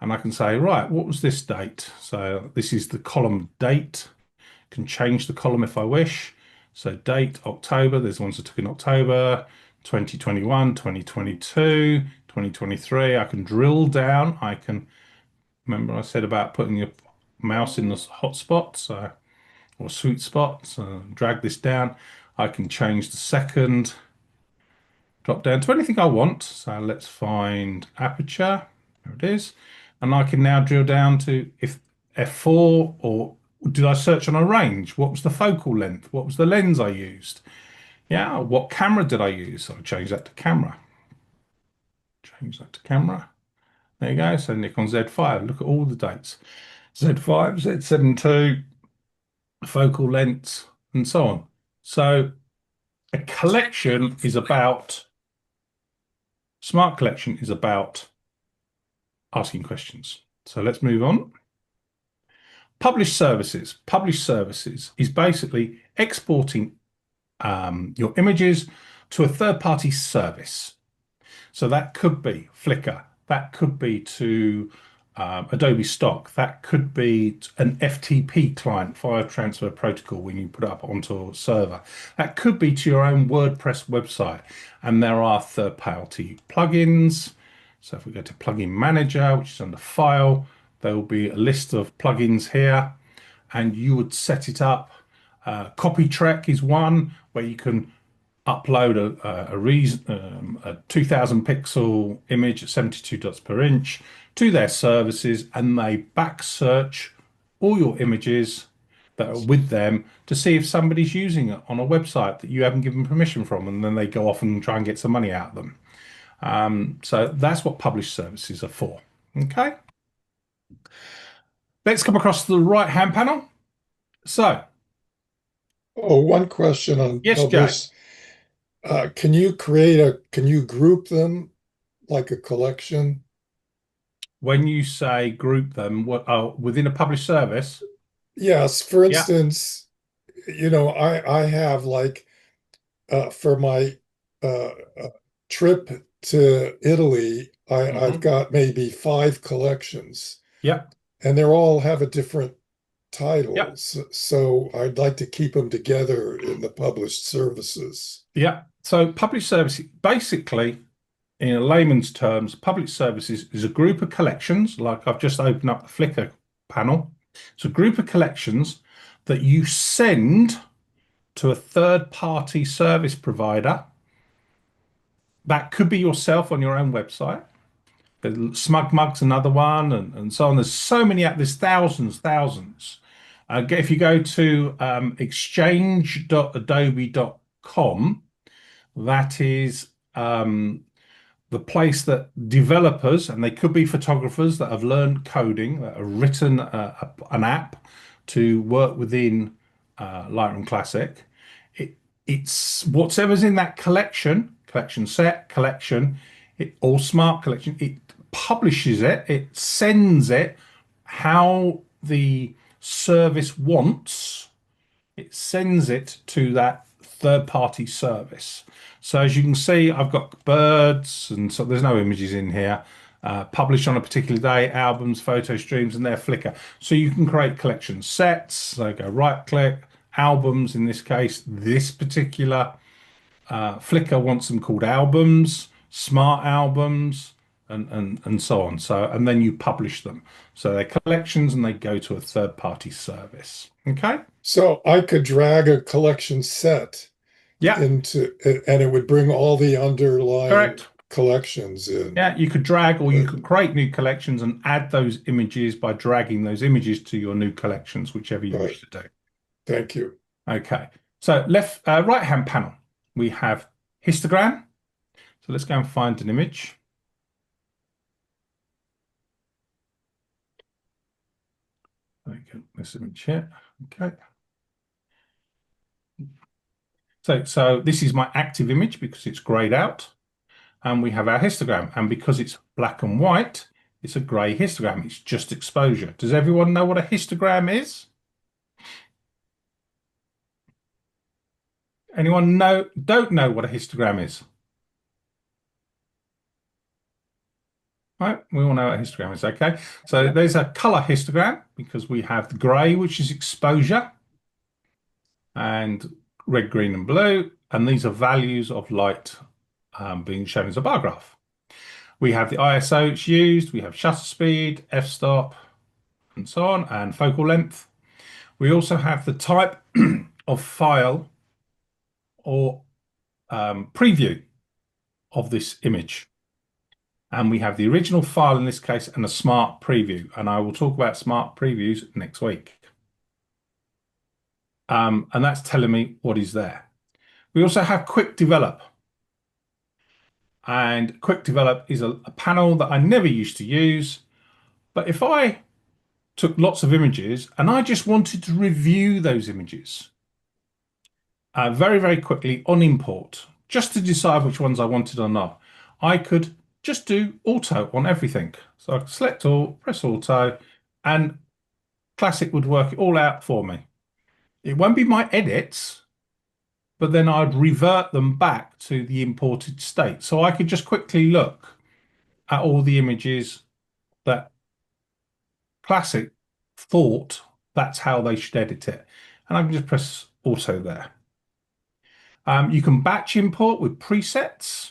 A: and I can say, right, what was this date? So this is the column date. I can change the column if I wish. So date, October, there's ones I took in October, 2021, 2022, 2023. I can drill down. I can, remember I said about putting your mouse in the hot spot, so, or sweet spot, so drag this down. I can change the second, drop down to anything I want. So let's find aperture, there it is. And I can now drill down to if f4 or did I search on a range? What was the focal length? What was the lens I used? Yeah, what camera did I use? So I change that to camera. Change that to camera. There you go. So Nikon Z5. Look at all the dates. Z5, Z7 II, focal lengths, and so on. So a collection is about, smart collection is about asking questions. So let's move on. Published services. Published services is basically exporting your images to a third-party service. So that could be Flickr, that could be to Adobe Stock, that could be an FTP client, file transfer protocol, when you put it up onto a server. That could be to your own WordPress website. And there are third-party plugins. So if we go to Plugin Manager, which is under File, there will be a list of plugins here, and you would set it up. CopyTrack is one where you can upload a 2000 pixel image at 72 dots per inch to their services, and they back search all your images that are with them to see if somebody's using it on a website that you haven't given permission from, and then they go off and try and get some money out of them. So that's what published services are for. Okay. Let's come across to the right-hand panel. So,
B: Oh, one question on
A: yes,
B: publish. Can you group them like a collection?
A: when you say group them, what within a published service?
B: Yes, for
A: Yeah.
B: instance, I have like for my trip to Italy, I've got maybe 5 collections,
A: Yeah.
B: and they all have a different title.
A: Yeah.
B: So I'd like to keep them together in the published services.
A: Yeah. So published services, basically, in layman's terms, public services is a group of collections, like I've just opened up the Flickr panel. It's a group of collections that you send to a third-party service provider. That could be yourself on your own website. SmugMug's another one, and so on. There's so many, there's thousands. If you go to exchange.adobe.com, that is the place that developers, and they could be photographers that have learned coding, that have written an app to work within Lightroom Classic. It's whatever's in that collection set, or smart collection, it publishes it, it sends it how the service wants, it sends it to that third-party service. So as you can see, I've got birds, and so there's no images in here. publish on a particular day, albums, photo streams, and their Flickr. So you can create collection sets. So go right click, albums in this case. This particular Flickr wants them called albums, smart albums, and so on. So, and then you publish them. So they're collections and they go to a third-party service. Okay?
B: So I could drag a collection set
A: Yeah,
B: into, and it would bring all the underlying
A: correct.
B: collections in.
A: Yeah, you could drag or you could create new collections and add those images by dragging those images to your new collections, whichever you wish to do.
B: Thank you.
A: Okay, so right-hand panel, we have histogram. So let's go and find an image. Okay, this image here. Okay. So this is my active image because it's grayed out. And we have our histogram. And because it's black and white, it's a gray histogram. It's just exposure. Does everyone know what a histogram is? Anyone don't know what a histogram is? Right, we all know what a histogram is, okay? So there's a color histogram because we have the gray, which is exposure, and red, green, and blue. And these are values of light being shown as a bar graph. We have the ISO it's used, we have shutter speed, f-stop, and so on, and focal length. We also have the type of file or preview of this image. And we have the original file in this case and a smart preview. And I will talk about smart previews next week. And that's telling me what is there. We also have quick develop. And quick develop is a panel that I never used to use. But if I took lots of images and I just wanted to review those images very, very quickly on import, just to decide which ones I wanted or not, I could just do auto on everything. So I could select all, press auto, and Classic would work it all out for me. It won't be my edits, but then I'd revert them back to the imported state. So I could just quickly look at all the images that Classic thought that's how they should edit it. And I can just press auto there. You can batch import with presets.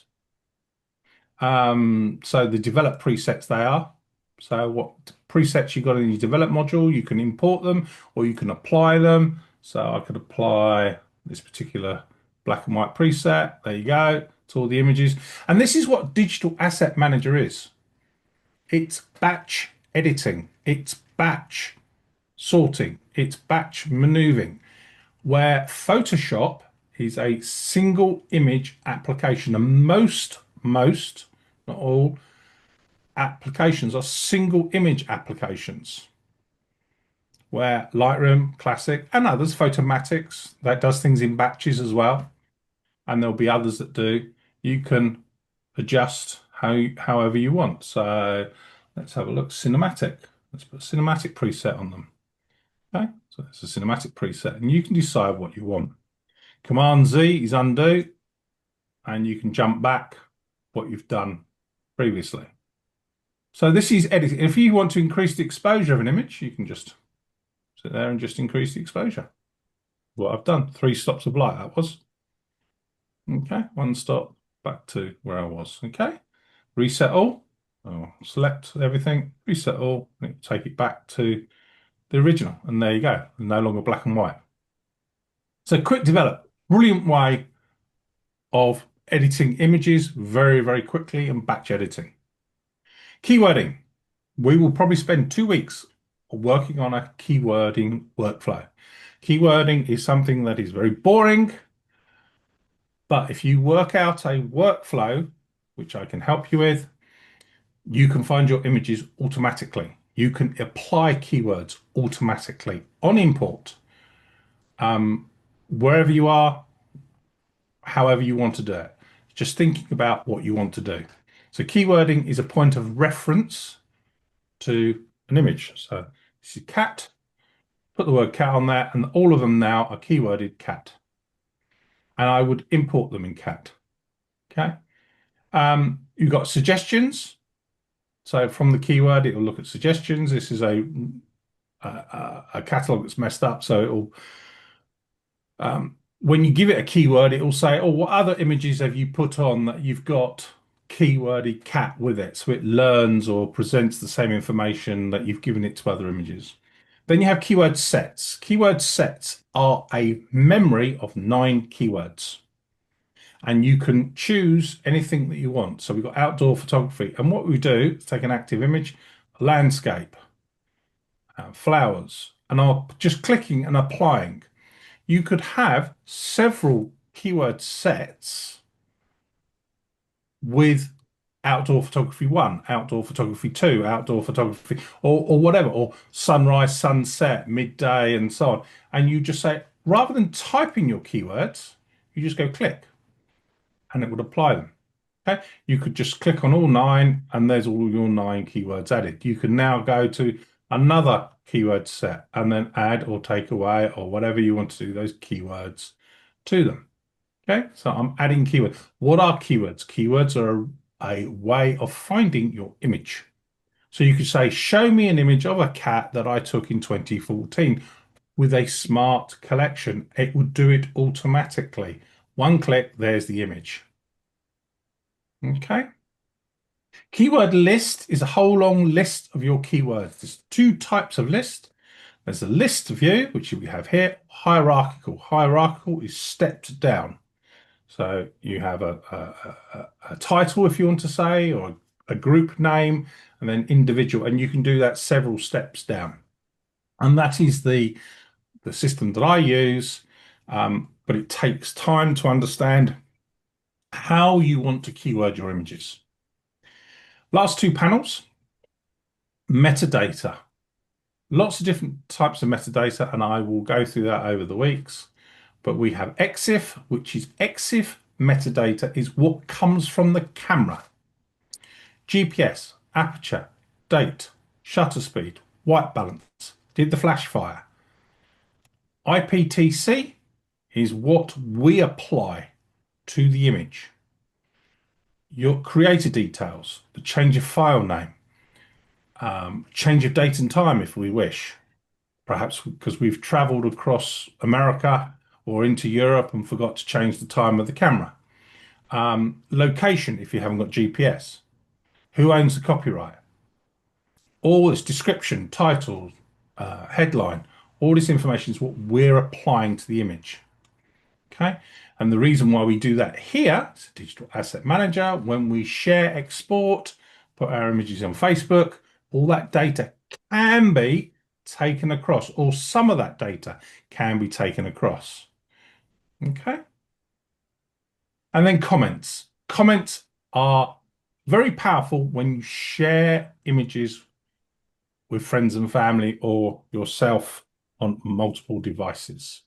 A: So the develop presets they are. So what presets you got in your develop module, you can import them or you can apply them. So I could apply this particular black and white preset. There you go, to all the images. And this is what Digital Asset Manager is. It's batch editing, it's batch sorting, it's batch maneuvering, where Photoshop is a single image application. And most, not all, applications are single image applications, where Lightroom, Classic, and others, Photomatics, that does things in batches as well. And there'll be others that do. You can adjust however you want. So let's have a look. Cinematic. Let's put a cinematic preset on them. Okay, so it's a cinematic preset, and you can decide what you want. Command Z is undo, and you can jump back what you've done previously. So this is editing. If you want to increase the exposure of an image, you can just sit there and just increase the exposure. What I've done, 3 stops of light that was. Okay, 1 stop back to where I was. Okay, reset all. I'll select everything, reset all, and take it back to the original. And there you go, no longer black and white. So quick develop, brilliant way of editing images very, very quickly and batch editing. Keywording. We will probably spend 2 weeks working on a keywording workflow. Keywording is something that is very boring, but if you work out a workflow, which I can help you with, you can find your images automatically. You can apply keywords automatically on import, wherever you are, however you want to do it. Just thinking about what you want to do. So keywording is a point of reference to an image. So this is cat, put the word cat on there, and all of them now are keyworded cat. And I would import them in cat. Okay. You've got suggestions. So from the keyword, it will look at suggestions. This is a catalog that's messed up, so it'll when you give it a keyword, it will say, "Oh, what other images have you put on that you've got keyworded cat with it?" So it learns or presents the same information that you've given it to other images. Then you have keyword sets. Keyword sets are a memory of 9 keywords. And you can choose anything that you want. So we've got outdoor photography. And what we do is take an active image, landscape, flowers, and I'll just clicking and applying. You could have several keyword sets with outdoor photography 1, outdoor photography 2, outdoor photography, or whatever, or sunrise, sunset, midday, and so on. And you just say, rather than typing your keywords, you just go click and it would apply them. Okay, you could just click on all 9 and there's all your 9 keywords added. You can now go to another keyword set and then add or take away or whatever you want to do those keywords to them. Okay, so I'm adding keywords. What are keywords? Keywords are a way of finding your image. So you could say, show me an image of a cat that I took in 2014 with a smart collection. It would do it automatically. One click, there's the image. Okay. Keyword list is a whole long list of your keywords. There's 2 types of list. There's a list view, which we have here, hierarchical. Hierarchical is stepped down. So you have a title, if you want to say, or a group name, and then individual, and you can do that several steps down. And that is the system that I use, but it takes time to understand how you want to keyword your images. Last 2 panels, metadata. Lots of different types of metadata, and I will go through that over the weeks. But we have EXIF, which is EXIF metadata is what comes from the camera. GPS, aperture, date, shutter speed, white balance, did the flash fire. IPTC is what we apply to the image. Your creator details, the change of file name, change of date and time if we wish. Perhaps because we've traveled across America or into Europe and forgot to change the time of the camera. Location, if you haven't got GPS. Who owns the copyright? All this description, title, headline, all this information is what we're applying to the image. Okay, and the reason why we do that here is Digital Asset Manager. When we share, export, put our images on Facebook, all that data can be taken across, or some of that data can be taken across. Okay. And then comments. Comments are very powerful when you share images with friends and family or yourself on multiple devices.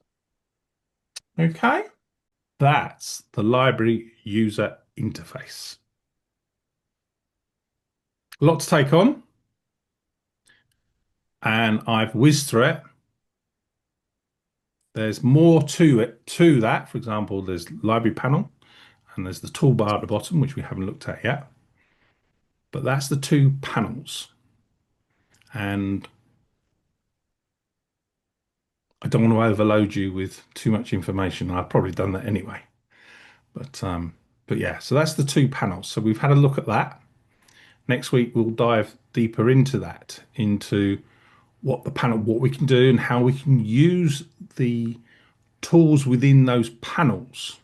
A: Okay. That's the library user interface. A lot to take on. And I've whizzed through it. There's more to it, to that. For example, there's library panel and there's the toolbar at the bottom, which we haven't looked at yet. But that's the 2 panels. And I don't want to overload you with too much information. I've probably done that anyway. But yeah, so that's the 2 panels. So we've had a look at that. Next week, we'll dive deeper into that, into what we can do and how we can use the tools within those panels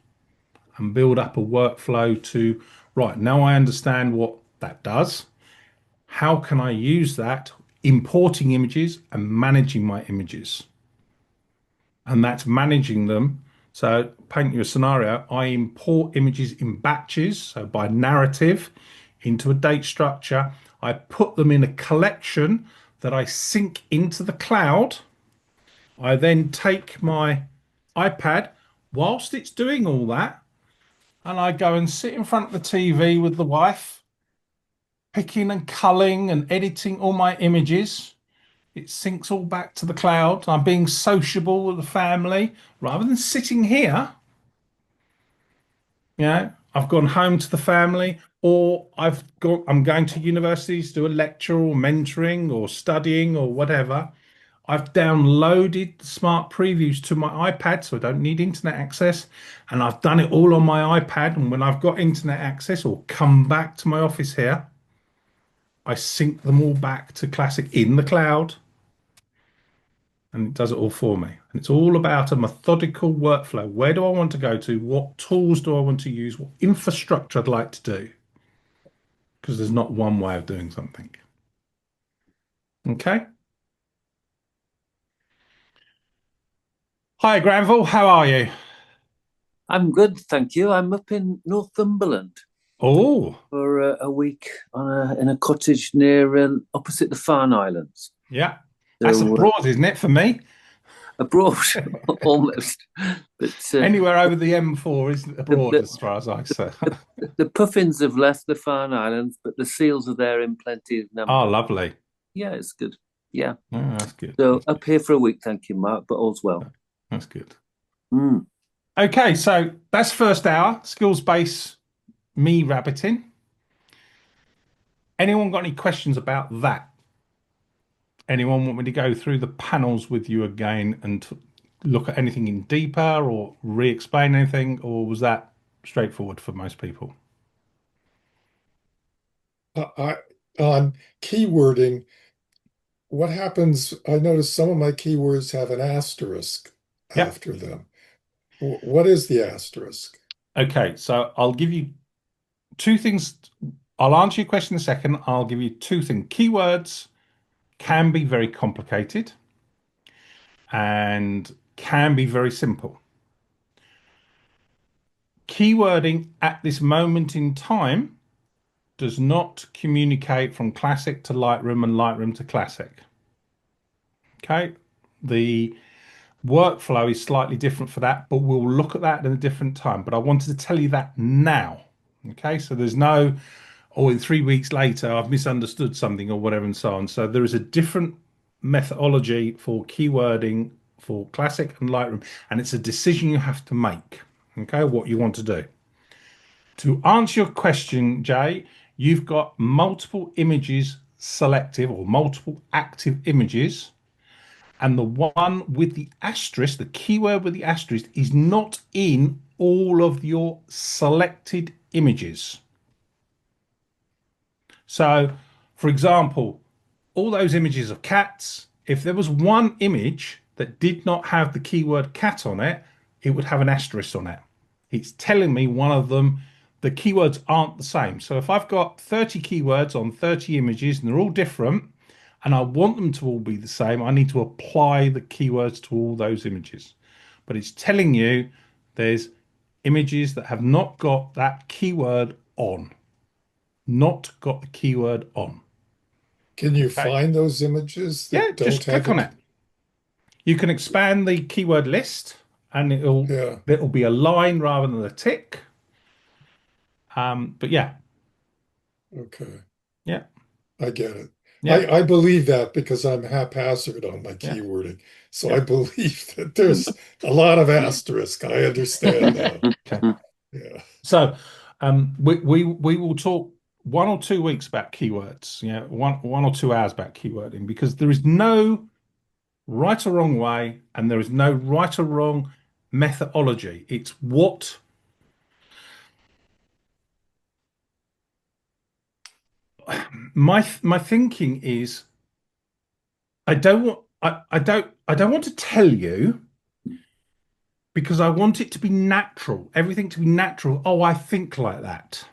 A: and build up a workflow to, right, now I understand what that does. How can I use that importing images and managing my images? And that's managing them. So paint you a scenario, I import images in batches, so by narrative, into a date structure. I put them in a collection that I sync into the cloud. I then take my iPad whilst it's doing all that, and I go and sit in front of the TV with the wife, picking and culling and editing all my images. It syncs all back to the cloud. I'm being sociable with the family rather than sitting here. You know, I've gone home to the family, or I'm going to universities to do a lecture or mentoring or studying or whatever. I've downloaded the smart previews to my iPad, so I don't need internet access. And I've done it all on my iPad. And when I've got internet access or come back to my office here, I sync them all back to Classic in the cloud. And it does it all for me. And it's all about a methodical workflow. Where do I want to go to? What tools do I want to use? What infrastructure I'd like to do? Because there's not one way of doing something. Okay. Hi, Granville. How are you?
G: I'm good, thank you. I'm up in Northumberland
A: Oh,
G: for a week in a cottage near opposite the Farne Islands.
A: yeah. That's abroad, isn't it, for me?
G: Abroad, almost. But
A: Anywhere over the M4 is abroad, as far as I say.
G: the puffins have left the Farne Islands, but the seals are there in plenty of number.
A: Oh, lovely.
G: Yeah, it's good. Yeah.
A: Oh, that's good.
G: So
A: That's
G: up
A: good.
G: here for a week, thank you, Mark, but all's well.
A: That's good.
G: Mm.
A: Okay, so that's first hour, skills base, me rabbiting. Anyone got any questions about that? Anyone want me to go through the panels with you again and look at anything in deeper or re-explain anything, or was that straightforward for most people?
B: On keywording, what happens? I noticed some of my keywords have an asterisk
A: Yep.
B: after them. What is the asterisk?
A: Okay, so I'll give you two things. I'll answer your question in a second. I'll give you two things. Keywords can be very complicated and can be very simple. Keywording at this moment in time does not communicate from Classic to Lightroom and Lightroom to Classic. Okay, the workflow is slightly different for that, but we'll look at that in a different time. But I wanted to tell you that now. Okay, so there's no, in 3 weeks later, I've misunderstood something or whatever and so on. So there is a different methodology for keywording for Classic and Lightroom, and it's a decision you have to make. Okay, what you want to do. To answer your question, Jay, you've got multiple images selective or multiple active images. And the one with the asterisk, the keyword with the asterisk, is not in all of your selected images. So, for example, all those images of cats, if there was one image that did not have the keyword cat on it, it would have an asterisk on it. It's telling me one of them, the keywords aren't the same. So if I've got 30 keywords on 30 images and they're all different, and I want them to all be the same, I need to apply the keywords to all those images. But it's telling you there's images that have not got that keyword on. Not got the keyword on.
B: Can you find those images that
A: Yeah,
B: don't
A: just
B: have
A: click on it. You can expand the keyword list and it'll be a line rather than a tick. But yeah.
B: Okay.
A: Yeah.
B: I get it.
A: Yeah.
B: I believe that because I'm haphazard on my keywording. So
A: Yeah.
B: I believe that there's a lot of asterisk. I understand now.
A: Okay.
B: Yeah.
A: So we will talk 1 or 2 weeks about keywords, one or 2 hours about keywording, because there is no right or wrong way and there is no right or wrong methodology. It's what my thinking is. I don't want to tell you because I want it to be natural, everything to be natural. Oh, I think like that.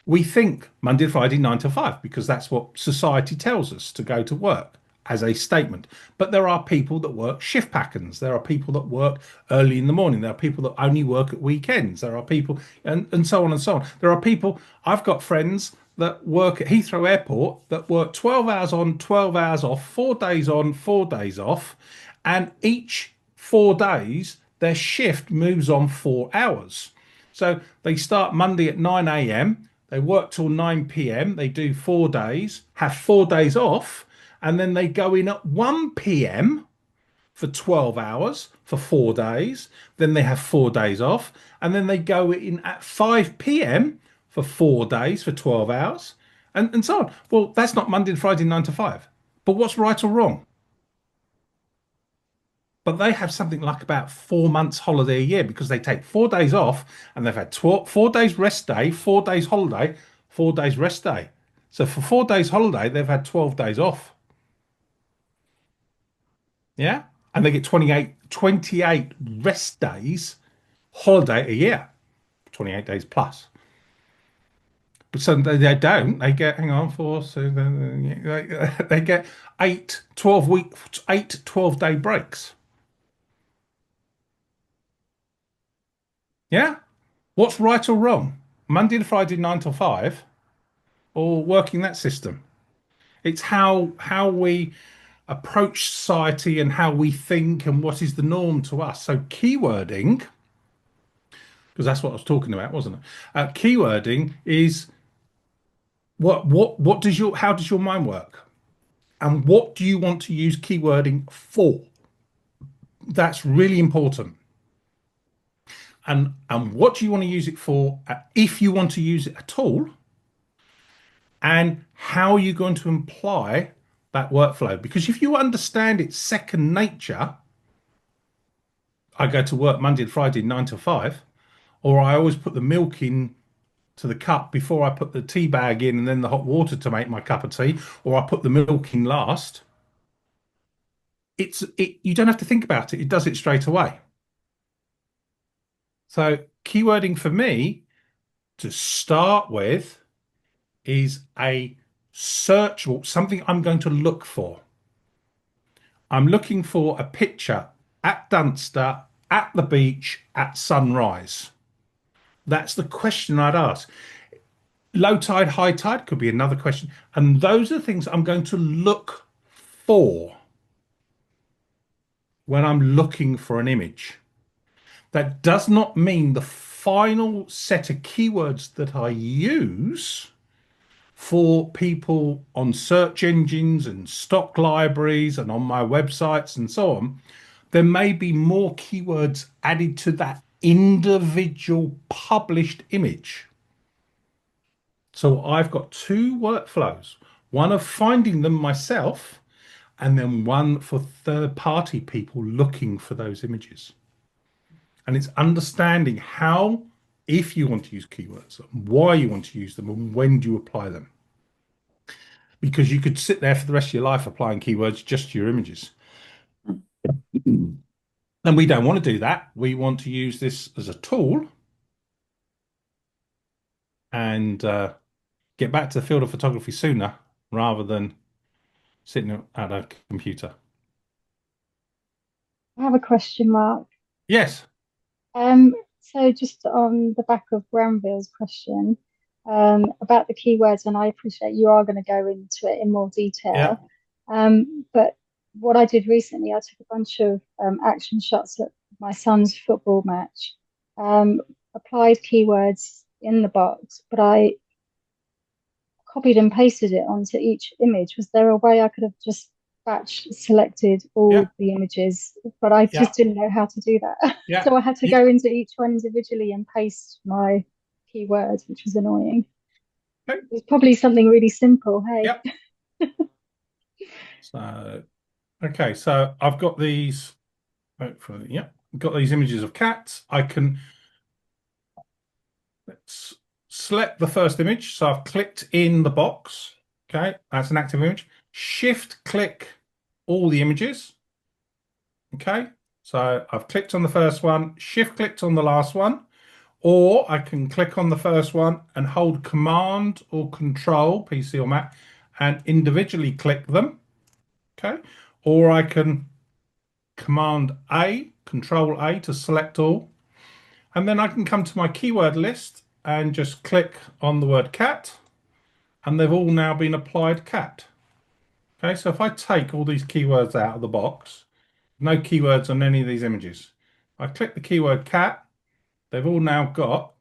A: We think Monday to Friday, 9 to 5, because that's what society tells us to go to work as a statement. But there are people that work shift patterns. There are people that work early in the morning. There are people that only work at weekends. There are people and so on and so on. There are people, I've got friends that work at Heathrow Airport that work 12 hours on, 12 hours off, 4 days on, 4 days off. And each 4 days, their shift moves on 4 hours. So they start Monday at 9 a.m. They work till 9 p.m. They do 4 days, have 4 days off, and then they go in at 1 p.m. for 12 hours for 4 days. Then they have 4 days off. And then they go in at 5 p.m. for 4 days for 12 hours and so on. Well, that's not Monday and Friday 9 to 5. But what's right or wrong? But they have something like about 4 months holiday a year because they take 4 days off and they've had 4 days rest day, 4 days holiday, 4 days rest day. So for 4 days holiday, they've had 12 days off. Yeah. And they get 28 rest days holiday a year, 28 days plus. But so they don't. They get, hang on, four, so they get 12-day breaks. Yeah. What's right or wrong? Monday to Friday, 9 till 5, or working that system? It's how we approach society and how we think and what is the norm to us. So keywording, because that's what I was talking about, wasn't it? Keywording is what does your how does your mind work, and what do you want to use keywording for? That's really important. And what do you want to use it for, if you want to use it at all, and how are you going to apply that workflow? Because if you understand it's second nature, I go to work Monday to Friday 9 to 5, or I always put the milk in to the cup before I put the tea bag in and then the hot water to make my cup of tea, or I put the milk in last. You don't have to think about it. It does it straight away. So keywording for me to start with is a searchable, something I'm going to look for. I'm looking for a picture at Dunster, at the beach, at sunrise. That's the question I'd ask. Low tide, high tide could be another question. And those are the things I'm going to look for when I'm looking for an image. That does not mean the final set of keywords that I use for people on search engines and stock libraries and on my websites and so on. There may be more keywords added to that individual published image. So I've got 2 workflows, one of finding them myself, and then one for third-party people looking for those images. And it's understanding how, if you want to use keywords, why you want to use them, and when do you apply them. Because you could sit there for the rest of your life applying keywords just to your images. And we don't want to do that. We want to use this as a tool and get back to the field of photography sooner rather than sitting at a computer.
D: I have a question, Mark.
A: Yes.
D: So just on the back of Granville's question, about the keywords, and I appreciate you are going to go into it in more detail. But what I did recently, I took a bunch of action shots at my son's football match, applied keywords in the box, but I copied and pasted it onto each image. Was there a way I could have just batch selected all the images, but I just didn't know how to do that. So I had to go into each one individually and paste my keywords, which was annoying. It was probably something really simple. Hey.
A: So, okay, so I've got these. Hopefully, got these images of cats. Let's select the first image. So I've clicked in the box. Okay, that's an active image. Shift click all the images. Okay, so I've clicked on the first one, shift clicked on the last one, or I can click on the first one and hold Command or Control, PC or Mac, and individually click them. Okay, or I can Command A, Control A to select all, and then I can come to my keyword list and just click on the word cat, and they've all now been applied cat. Okay, so if I take all these keywords out of the box, no keywords on any of these images. I click the keyword cat, they've all now got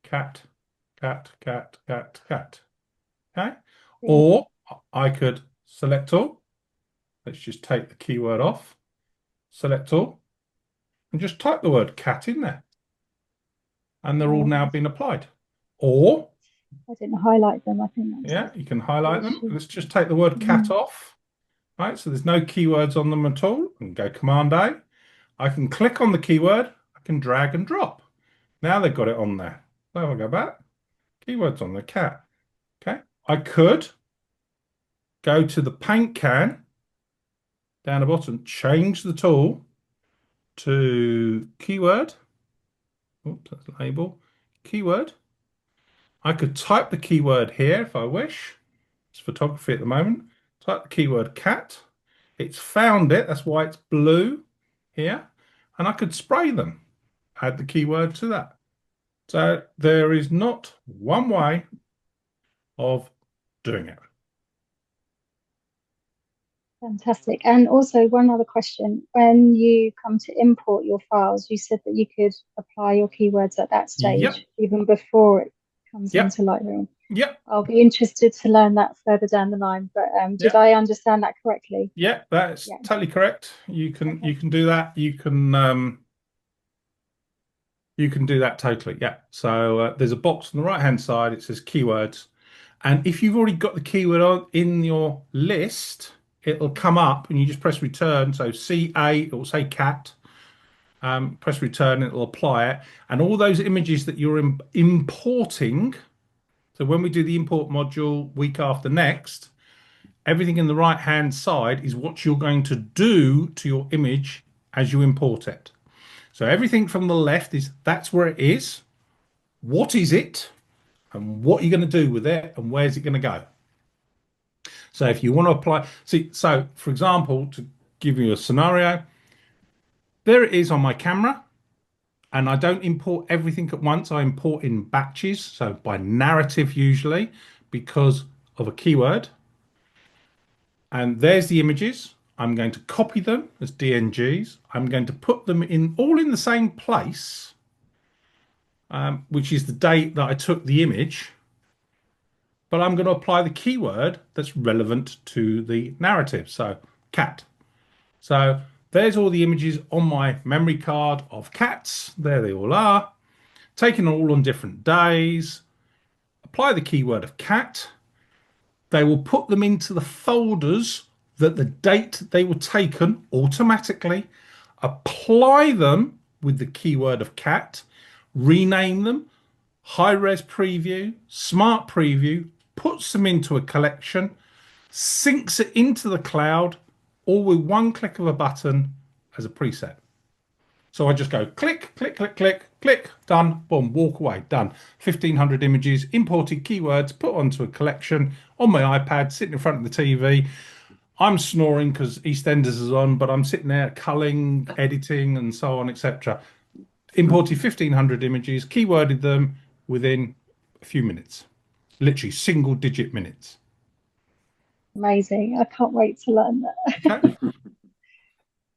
A: cat, cat, cat, cat, cat. Okay, or I could select all, let's just take the keyword off, select all, and just type the word cat in there. And they're all now being applied. Or,
D: I didn't highlight them. I think that's
A: yeah, you can highlight them.
D: issue.
A: Let's just take the word cat off. Right, so there's no keywords on them at all. I can go Command A. I can click on the keyword. I can drag and drop. Now they've got it on there. So I'll go back. Keywords on the cat. Okay. I could go to the paint can down the bottom, change the tool to keyword. Oops, that's label. Keyword. I could type the keyword here if I wish. It's photography at the moment. Type the keyword cat. It's found it. That's why it's blue here. And I could spray them. Add the keyword to that. So there is not one way of doing it.
D: Fantastic. And also one other question. When you come to import your files, you said that you could apply your keywords at that stage,
A: Yep.
D: even before it comes
A: Yep.
D: into Lightroom.
A: Yep.
D: I'll be interested to learn that further down the line, but did I understand that correctly?
A: Yeah, that's totally correct. You can do that. You can do that totally. Yeah. So there's a box on the right hand side. It says keywords, and if you've already got the keyword on in your list, it'll come up, and you just press return. So CA, it will say cat. Press return, it'll apply it, and all those images that you're importing. So when we do the import module week after next, everything in the right hand side is what you're going to do to your image as you import it. So everything from the left is that's where it is, what is it, and what you're going to do with it, and where's it going to go. So if you want to apply, so for example, to give you a scenario, there it is on my camera, and I don't import everything at once. I import in batches, so by narrative usually, because of a keyword. And there's the images. I'm going to copy them as DNGs. I'm going to put them in all in the same place, which is the date that I took the image. But I'm going to apply the keyword that's relevant to the narrative. So cat. So there's all the images on my memory card of cats. There they all are. Taken all on different days. Apply the keyword of cat. They will put them into the folders that the date they were taken automatically, apply them with the keyword of cat, rename them, high res preview, smart preview, puts them into a collection, syncs it into the cloud, all with one click of a button as a preset. So I just go click, click, click, click, click, done, boom, walk away, done. 1,500 images, imported keywords, put onto a collection on my iPad, sitting in front of the TV. I'm snoring because EastEnders is on, but I'm sitting there culling, editing, and so on, etc. Imported 1,500 images, keyworded them within a few minutes, literally single-digit minutes.
D: Amazing. I can't wait to learn that.
A: Okay.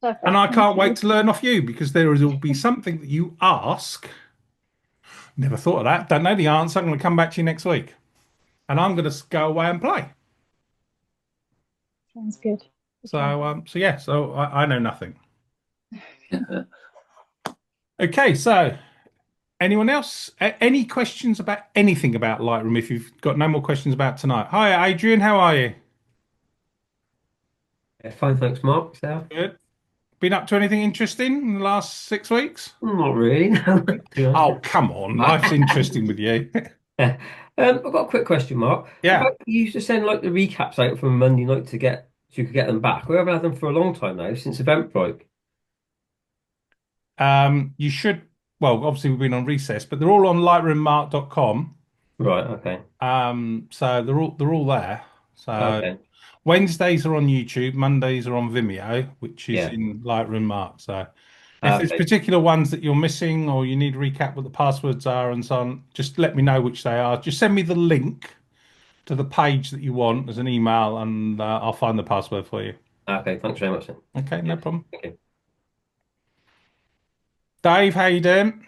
D: Perfect.
A: And I
D: Thank
A: can't
D: you.
A: wait to learn off you, because there will be something that you ask. Never thought of that. Don't know the answer. I'm going to come back to you next week. And I'm going to go away and play.
D: Sounds good.
A: So, so I know nothing. Okay, so anyone else? Any questions about anything about Lightroom? If you've got no more questions about tonight. Hi, Adrian. How are you?
H: Yeah, fine, thanks, Mark. So,
A: Good. Been up to anything interesting in the last 6 weeks?
H: not really. No.
A: Oh, come on. Life's interesting with you.
H: Yeah. I've got a quick question, Mark.
A: Yeah.
H: You used to send like the recaps out from Monday night so you could get them back. We haven't had them for a long time now, since Eventbrite.
A: You should, well, obviously we've been on recess, but they're all on lightroommark.com.
H: Right, okay.
A: So they're all there. So
H: Okay.
A: Wednesdays are on YouTube, Mondays are on Vimeo, which is
H: Yeah.
A: in Lightroom Mark. So if there's particular ones that you're missing or you need to recap what the passwords are and so on, just let me know which they are. Just send me the link to the page that you want as an email, and I'll find the password for you.
H: Okay, thanks very much then.
A: Okay, no problem.
H: Okay.
A: Dave, how you doing?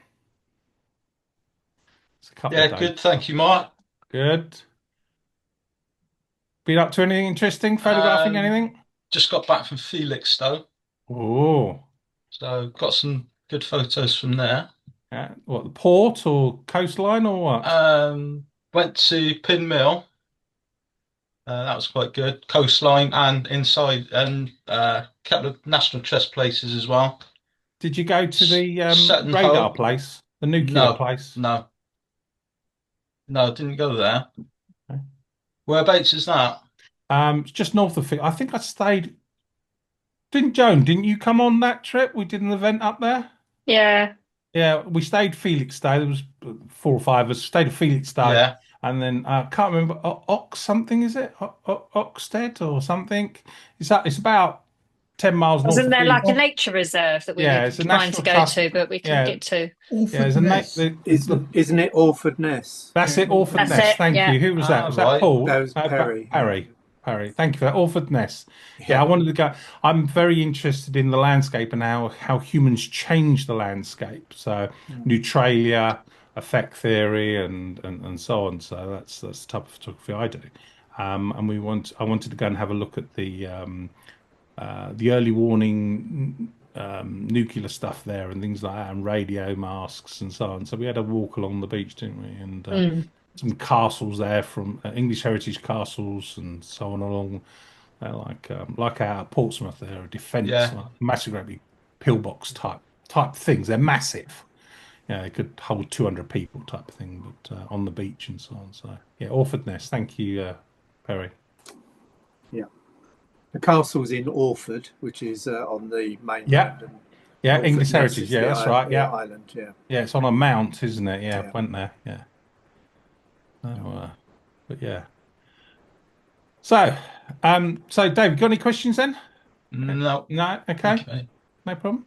A: It's a couple of
I: Yeah,
A: days.
I: good. Thank you, Mark.
A: Good. Been up to anything interesting? Photographing anything?
I: just got back from Felixstowe,
A: Oh,
I: so got some good photos from there.
A: what, the port or coastline or what?
I: Went to Pin Mill. That was quite good. Coastline and inside, and a couple of National Trust places as well.
A: Did you go to the
I: Sutton
A: radar
I: Hole.
A: place, the nuclear
I: No,
A: place?
I: no, no, didn't go there.
A: Okay.
I: Whereabouts is that?
A: It's just north of I think I stayed. Didn't you come on that trip? We did an event up there.
E: Yeah.
A: Yeah, we stayed Felixstowe. There was 4 or 5 of us stayed at Felixstowe,
I: Yeah.
A: and then I can't remember Ox something, is it Oxted or something? It's about 10 miles north
E: Wasn't
A: of
E: there like a
A: Felixstowe.
E: nature reserve that we
A: Yeah,
E: were
A: it's a
E: trying to
A: national
E: go
A: trust.
E: to, but we couldn't
A: Yeah,
E: get to?
A: yeah.
F: Orford Ness.
G: Isn't it Orford Ness?
A: That's it, Orford
E: That's
A: Ness.
E: it.
A: Thank
E: Yeah.
A: you. Who was that?
I: Ah,
A: Was that
I: right.
A: Paul?
F: That was
A: No,
F: Perry.
A: Perry. Perry. Thank you for that. Orford Ness. Yeah,
F: Yeah.
A: I wanted to go. I'm very interested in the landscape and how humans change the landscape. So neutralia, effect theory, and so on. So that's the type of photography I do. And I wanted to go and have a look at the early warning nuclear stuff there and things like that, and radio masks and so on. So we had a walk along the beach, didn't we? And some castles there from English heritage castles and so on along like our Portsmouth there, a defence,
I: Yeah.
A: like massive, great pillbox type things. They're massive. Yeah, they could hold 200 people type of thing, but on the beach and so on. So yeah, Orford Ness. Thank you, Perry.
F: Yeah. The castle's in Orford, which is on the mainland.
A: Yeah.
F: And
A: Yeah,
F: Orford
A: English
F: Ness
A: heritage.
F: is
A: Yeah,
F: the
A: that's right.
F: the
A: Yeah.
F: island. Yeah.
A: Yeah, it's on a mount, isn't it? Yeah,
F: Yeah.
A: went there. Yeah. But yeah. So, David, got any questions then?
I: No.
A: No. Okay.
I: Okay.
A: No problem.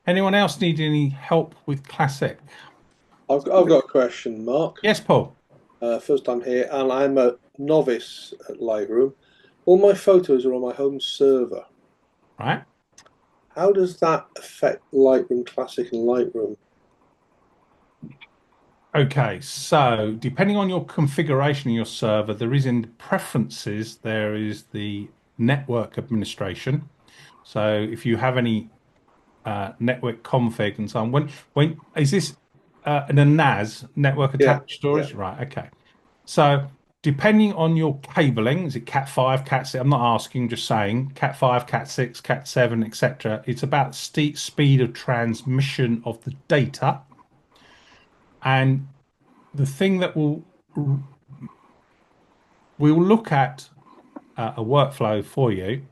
A: Anyone else need any help with Classic?
J: I've got a question, Mark.
A: Yes, Paul.
J: First time here, and I'm a novice at Lightroom. All my photos are on my home server.
A: Right.
J: How does that affect Lightroom Classic and Lightroom?
A: Okay, so depending on your configuration of your server, there is in preferences, there is the network administration. So if you have any network config and so on, when is this in a NAS, network attached storage?
J: Yeah.
A: Right, okay. So depending on your cabling, is it Cat 5, Cat 6? I'm not asking, just saying Cat 5, Cat 6, Cat 7, etc. It's about speed of transmission of the data. And the thing that we'll look at a workflow for you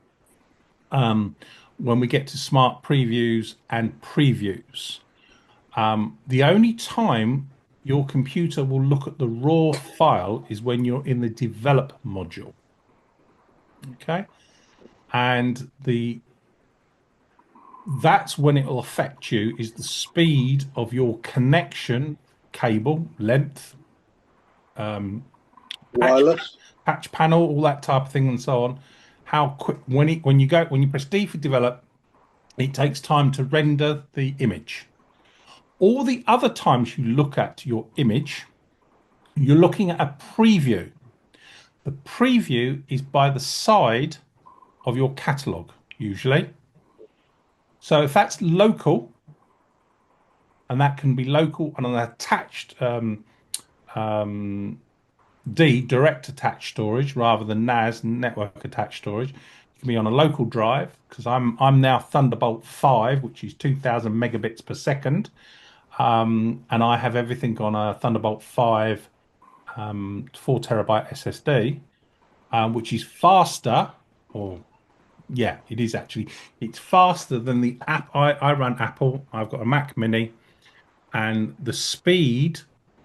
A: when we get to smart previews and previews. The only time your computer will look at the raw file is when you're in the develop module. Okay, and that's when it will affect you is the speed of your connection cable length,
J: Wireless.
A: patch panel, all that type of thing, and so on. How quick when you press D for develop, it takes time to render the image. All the other times you look at your image, you're looking at a preview. The preview is by the side of your catalog, usually. So if that's local, and that can be local and an attached direct attached storage rather than NAS, network attached storage. It can be on a local drive because I'm now Thunderbolt 5, which is 2000 megabits per second. And I have everything on a Thunderbolt 5 4 terabyte SSD, which is faster, it is actually. It's faster than the app. I run Apple. I've got a Mac Mini, and the speed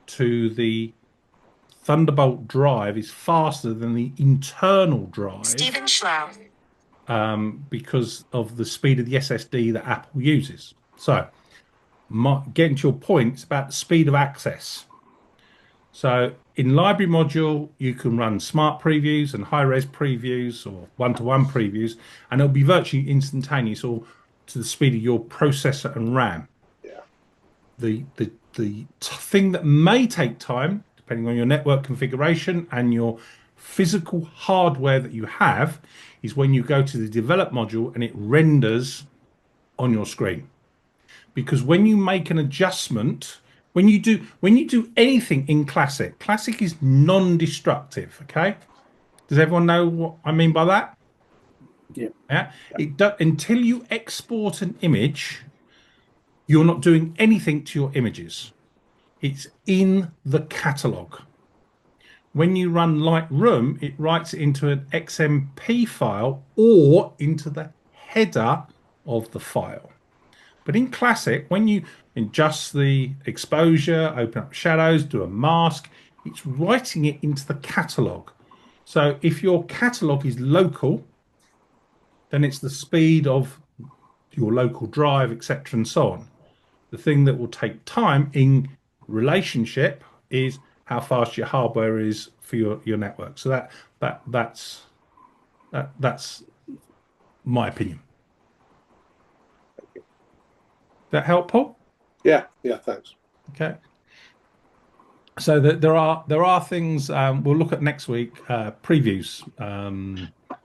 A: to the Thunderbolt drive is faster than the internal drive.
K: Stephen Schlau.
A: Because of the speed of the SSD that Apple uses. So, getting to your point, it's about the speed of access. So, in library module, you can run smart previews and high-res previews or one-to-one previews, and it'll be virtually instantaneous or to the speed of your processor and RAM.
J: Yeah.
A: The thing that may take time, depending on your network configuration and your physical hardware that you have is when you go to the develop module and it renders on your screen. Because when you make an adjustment, when you do anything in Classic is non-destructive. Okay, does everyone know what I mean by that?
G: Yeah.
A: Yeah. Until you export an image, you're not doing anything to your images. It's in the catalog. When you run Lightroom, it writes it into an XMP file or into the header of the file. But in Classic, when you adjust the exposure, open up shadows, do a mask, it's writing it into the catalog. So if your catalog is local, then it's the speed of your local drive, etc., and so on. The thing that will take time in relationship is how fast your hardware is for your network. So that's my opinion. That help, Paul?
J: Yeah, thanks.
A: Okay. So there are things we'll look at next week. Previews.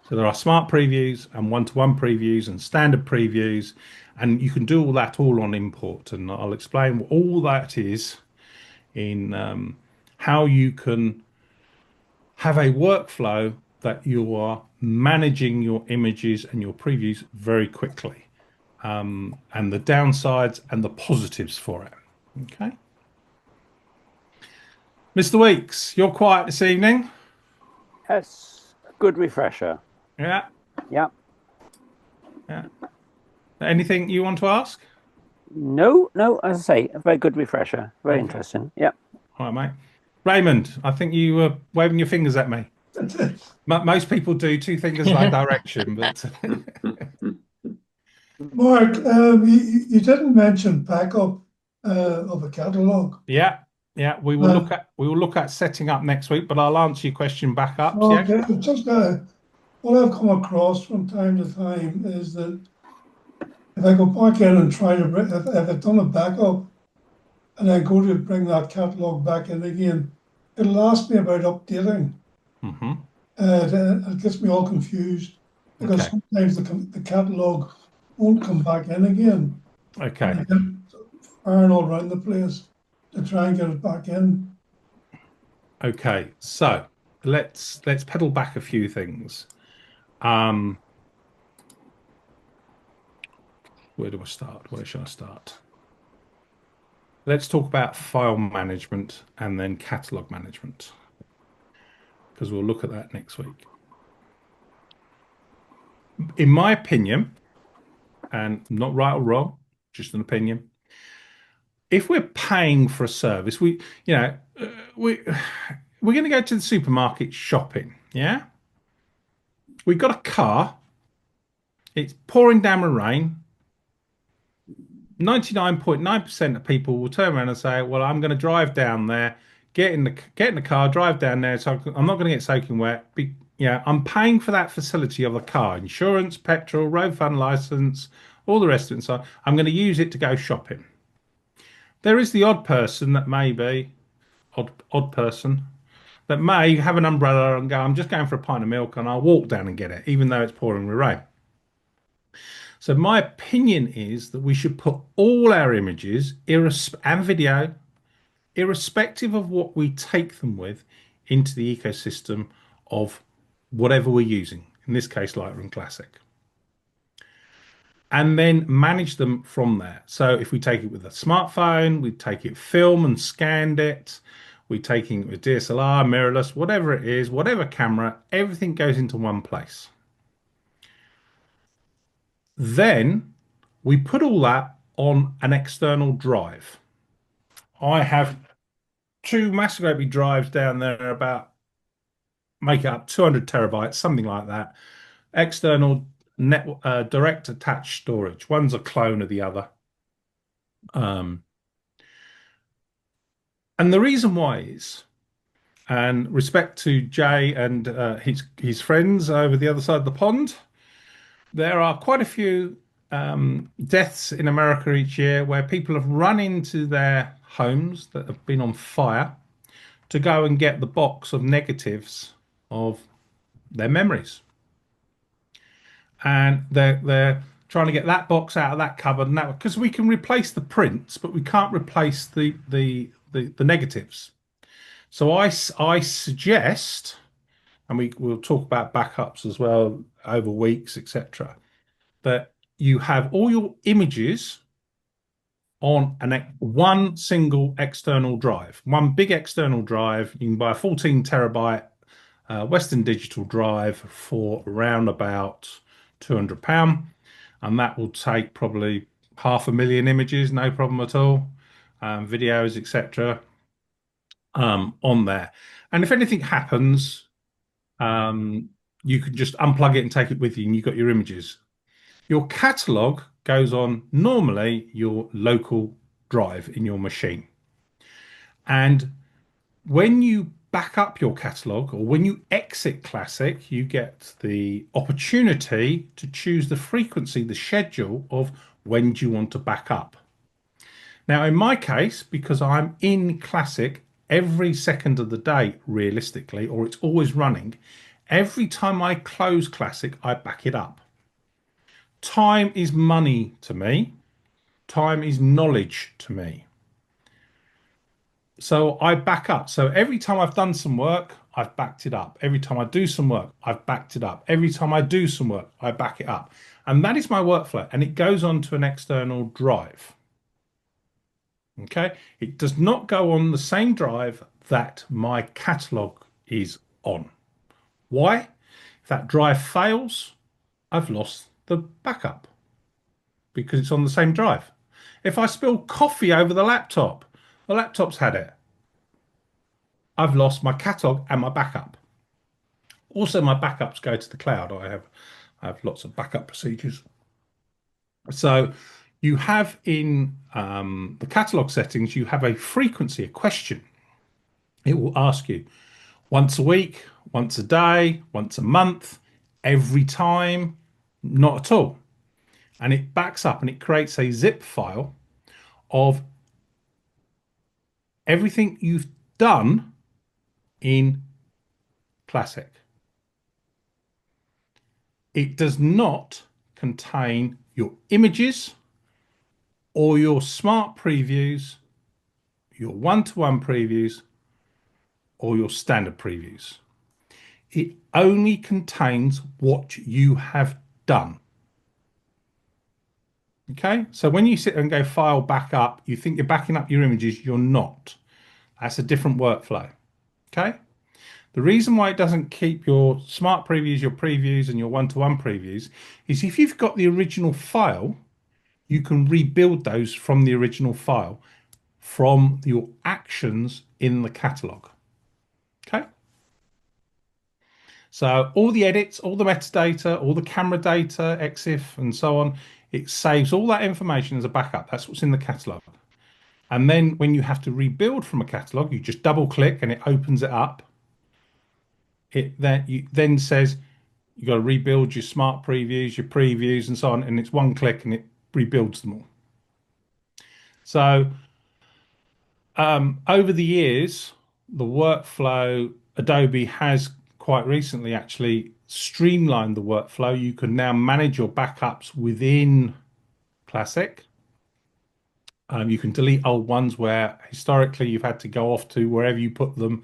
A: So there are smart previews and one-to-one previews and standard previews, and you can do all that all on import. And I'll explain what all that is in how you can have a workflow that you are managing your images and your previews very quickly, and the downsides and the positives for it. Okay. Mr. Weeks, you're quiet this evening.
C: Yes, good refresher.
A: Yeah.
C: Yeah.
A: Anything you want to ask?
C: No, as I say, a very good refresher. Very interesting. Yeah.
A: All right, mate. Raymond, I think you were waving your fingers at me. Most people do two fingers in that direction, but
K: Mark, you didn't mention backup of a catalog.
A: Yeah, we will look at setting up next week, but I'll answer your question back up.
K: Okay,
A: Yeah.
K: just what I've come across from time to time is that if I go back in and try to if I've done a backup and I go to bring that catalog back in again, it'll ask me about updating.
A: Mm-hmm.
K: It gets me all confused because sometimes the catalog won't come back in again.
A: Okay.
K: And I get firing all around the place to try and get it back in.
A: Okay, so let's pedal back a few things. Where do I start? Where should I start? Let's talk about file management and then catalog management, because we'll look at that next week. In my opinion, and not right or wrong, just an opinion, if we're paying for a service, we're going to go to the supermarket shopping. Yeah, we've got a car. It's pouring down with rain. 99.9% of people will turn around and say, well, I'm going to drive down there, get in the car, drive down there, so I'm not going to get soaking wet. I'm paying for that facility of the car, insurance, petrol, road fund license, all the rest of it. So I'm going to use it to go shopping. There is the odd person that may be, odd person, that may have an umbrella and go, I'm just going for a pint of milk and I'll walk down and get it, even though it's pouring with rain. So my opinion is that we should put all our images and video, irrespective of what we take them with, into the ecosystem of whatever we're using, in this case Lightroom Classic, and then manage them from there. So if we take it with a smartphone, we take it film and scanned it, we're taking it with DSLR, mirrorless, whatever it is, whatever camera, everything goes into one place. Then we put all that on an external drive. I have two massive great big drives down there, about make it up 200 terabytes, something like that. External direct attached storage. One's a clone of the other. And the reason why is, and respect to Jay and his friends over the other side of the pond, there are quite a few deaths in America each year where people have run into their homes that have been on fire to go and get the box of negatives of their memories. And they're trying to get that box out of that cupboard, and that, because we can replace the prints, but we can't replace the negatives. So I suggest, and we'll talk about backups as well over weeks, etc., that you have all your images on one single external drive, one big external drive. You can buy a 14 terabyte Western Digital drive for around about £200, and that will take probably 500,000 images, no problem at all, videos, etc., on there. And if anything happens, you can just unplug it and take it with you, and you've got your images. Your catalog goes on normally your local drive in your machine. And when you back up your catalog, or when you exit Classic, you get the opportunity to choose the frequency, the schedule of when do you want to back up. Now, in my case, because I'm in Classic every second of the day, realistically, or it's always running, every time I close Classic, I back it up. Time is money to me. Time is knowledge to me. So I back up. So every time I've done some work, I've backed it up. Every time I do some work, I've backed it up. Every time I do some work, I back it up. And that is my workflow. And it goes onto an external drive. Okay. It does not go on the same drive that my catalog is on. Why? If that drive fails, I've lost the backup because it's on the same drive. If I spill coffee over the laptop's had it. I've lost my catalog and my backup. Also, my backups go to the cloud. I have lots of backup procedures. So you have in the catalog settings, you have a frequency, a question. It will ask you once a week, once a day, once a month, every time, not at all. And it backs up and it creates a zip file of everything you've done in Classic. It does not contain your images or your smart previews, your one-to-one previews, or your standard previews. It only contains what you have done. Okay, so when you sit and go file backup, you think you're backing up your images, you're not. That's a different workflow. Okay, the reason why it doesn't keep your smart previews, your previews, and your one-to-one previews is if you've got the original file, you can rebuild those from the original file, from your actions in the catalog. Okay. So all the edits, all the metadata, all the camera data, EXIF, and so on, it saves all that information as a backup. That's what's in the catalog. And then when you have to rebuild from a catalog, you just double click and it opens it up. It then says you've got to rebuild your smart previews, your previews, and so on. And it's one click and it rebuilds them all. So over the years, the workflow, Adobe has quite recently actually streamlined the workflow. You can now manage your backups within Classic. You can delete old ones where historically you've had to go off to wherever you put them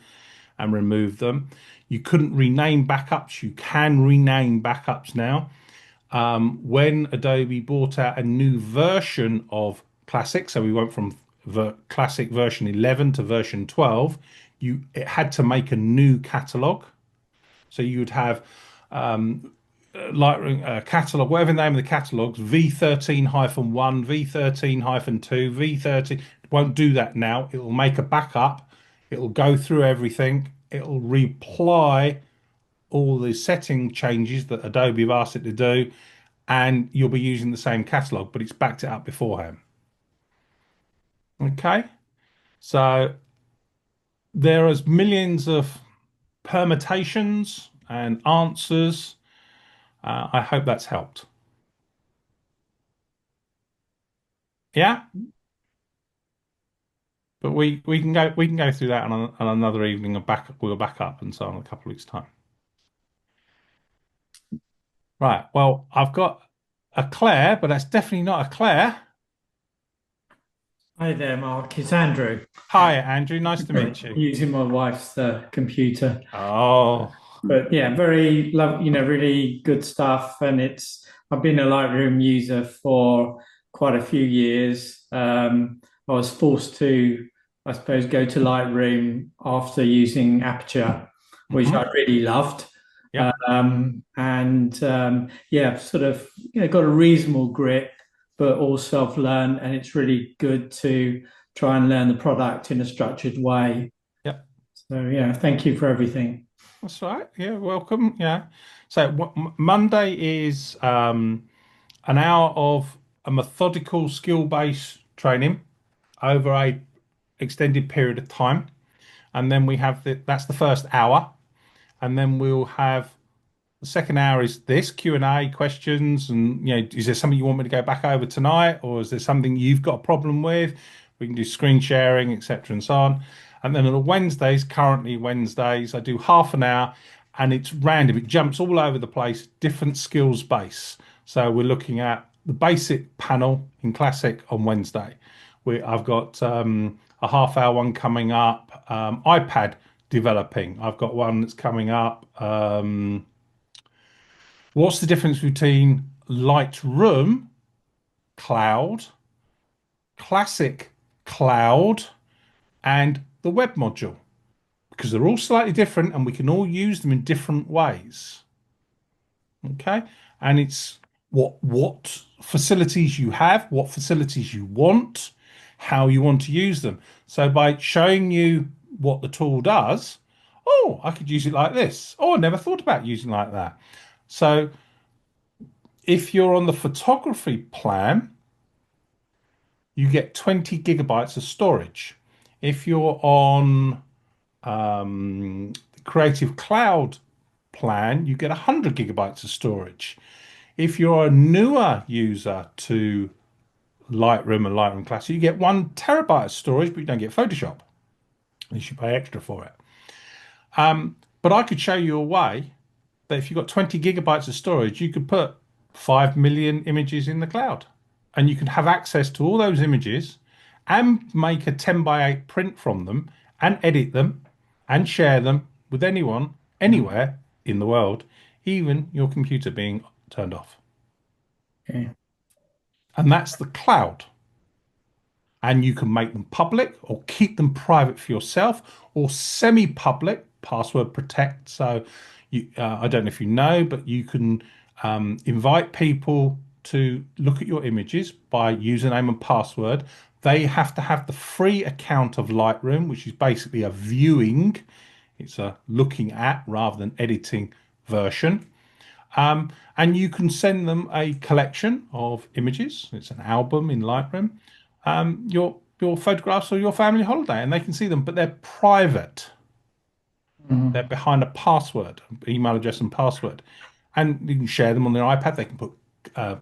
A: and remove them. You couldn't rename backups. You can rename backups now. When Adobe brought out a new version of Classic, so we went from Classic version 11 to version 12, it had to make a new catalog. So you would have Lightroom catalog, whatever the name of the catalogs, V13-1, V13-2, V13. Won't do that now. It will make a backup. It will go through everything. It will reapply all the setting changes that Adobe have asked it to do, and you'll be using the same catalog, but it's backed it up beforehand. Okay, so there is millions of permutations and answers. I hope that's helped. Yeah, but we can go through that on another evening of backup. We'll back up and so on in a couple of weeks' time. Right. Well, I've got a Claire, but that's definitely not a Claire.
L: Hi there, Mark. It's Andrew.
A: Hi, Andrew. Nice to meet you.
L: Using my wife's computer.
A: Oh.
L: But yeah, very love, really good stuff. And I've been a Lightroom user for quite a few years. I was forced to, I suppose, go to Lightroom after using Aperture, which I really loved.
A: Yeah.
L: Yeah, sort of, got a reasonable grip, but all self-learned, and it's really good to try and learn the product in a structured way.
A: Yep.
L: So yeah, thank you for everything.
A: That's right. Yeah, welcome. Yeah. So Monday is an hour of a methodical skill-based training over a extended period of time, and then we have that's the first hour, and then we'll have the second hour is this Q&A questions, and is there something you want me to go back over tonight, or is there something you've got a problem with? We can do screen sharing, etc., and so on. And then on the Wednesdays, currently Wednesdays, I do half an hour, and it's random. It jumps all over the place, different skills base. So we're looking at the basic panel in Classic on Wednesday. I've got a half-hour one coming up, iPad developing. I've got one that's coming up. What's the difference between Lightroom Cloud, Classic Cloud, and the web module? Because they're all slightly different and we can all use them in different ways. Okay. And it's what facilities you have, what facilities you want, how you want to use them. So by showing you what the tool does, oh, I could use it like this. Oh, I never thought about using it like that. So if you're on the photography plan, you get 20 gigabytes of storage. If you're on the Creative Cloud plan, you get 100 gigabytes of storage. If you're a newer user to Lightroom and Lightroom Classic, you get 1 terabyte of storage, but you don't get Photoshop. You should pay extra for it. But I could show you a way that if you've got 20 gigabytes of storage, you could put 5 million images in the cloud, and you can have access to all those images and make a 10 by 8 print from them and edit them and share them with anyone, anywhere in the world, even your computer being turned off.
L: Okay.
A: And that's the cloud. And you can make them public or keep them private for yourself, or semi-public, password protect. So I don't know if you know, but you can invite people to look at your images by username and password. They have to have the free account of Lightroom, which is basically a viewing. It's a looking at rather than editing version. And you can send them a collection of images. It's an album in Lightroom. Your photographs or your family holiday, and they can see them, but they're private. They're behind a password, email address and password. And you can share them on their iPad. They can put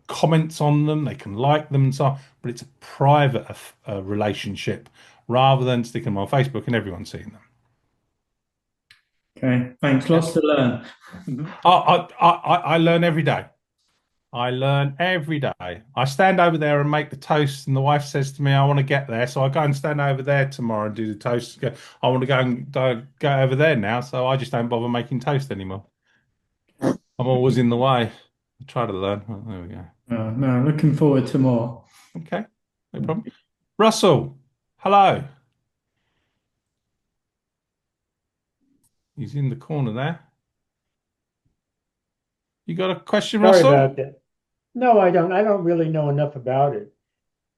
A: comments on them. They can like them and so on. But it's a private relationship rather than sticking them on Facebook and everyone seeing them.
L: Okay, thanks. Lots to learn.
A: I learn every day. I learn every day. I stand over there and make the toast, and the wife says to me, "I want to get there," so I go and stand over there tomorrow and do the toast. I want to go over there now, so I just don't bother making toast anymore. I'm always in the way. I try to learn. Oh, there we go.
L: No, looking forward to more.
A: Okay, no problem. Russell, hello. He's in the corner there. You got a question,
M: Sorry
A: Russell?
M: about that. No, I don't. I don't really know enough about it.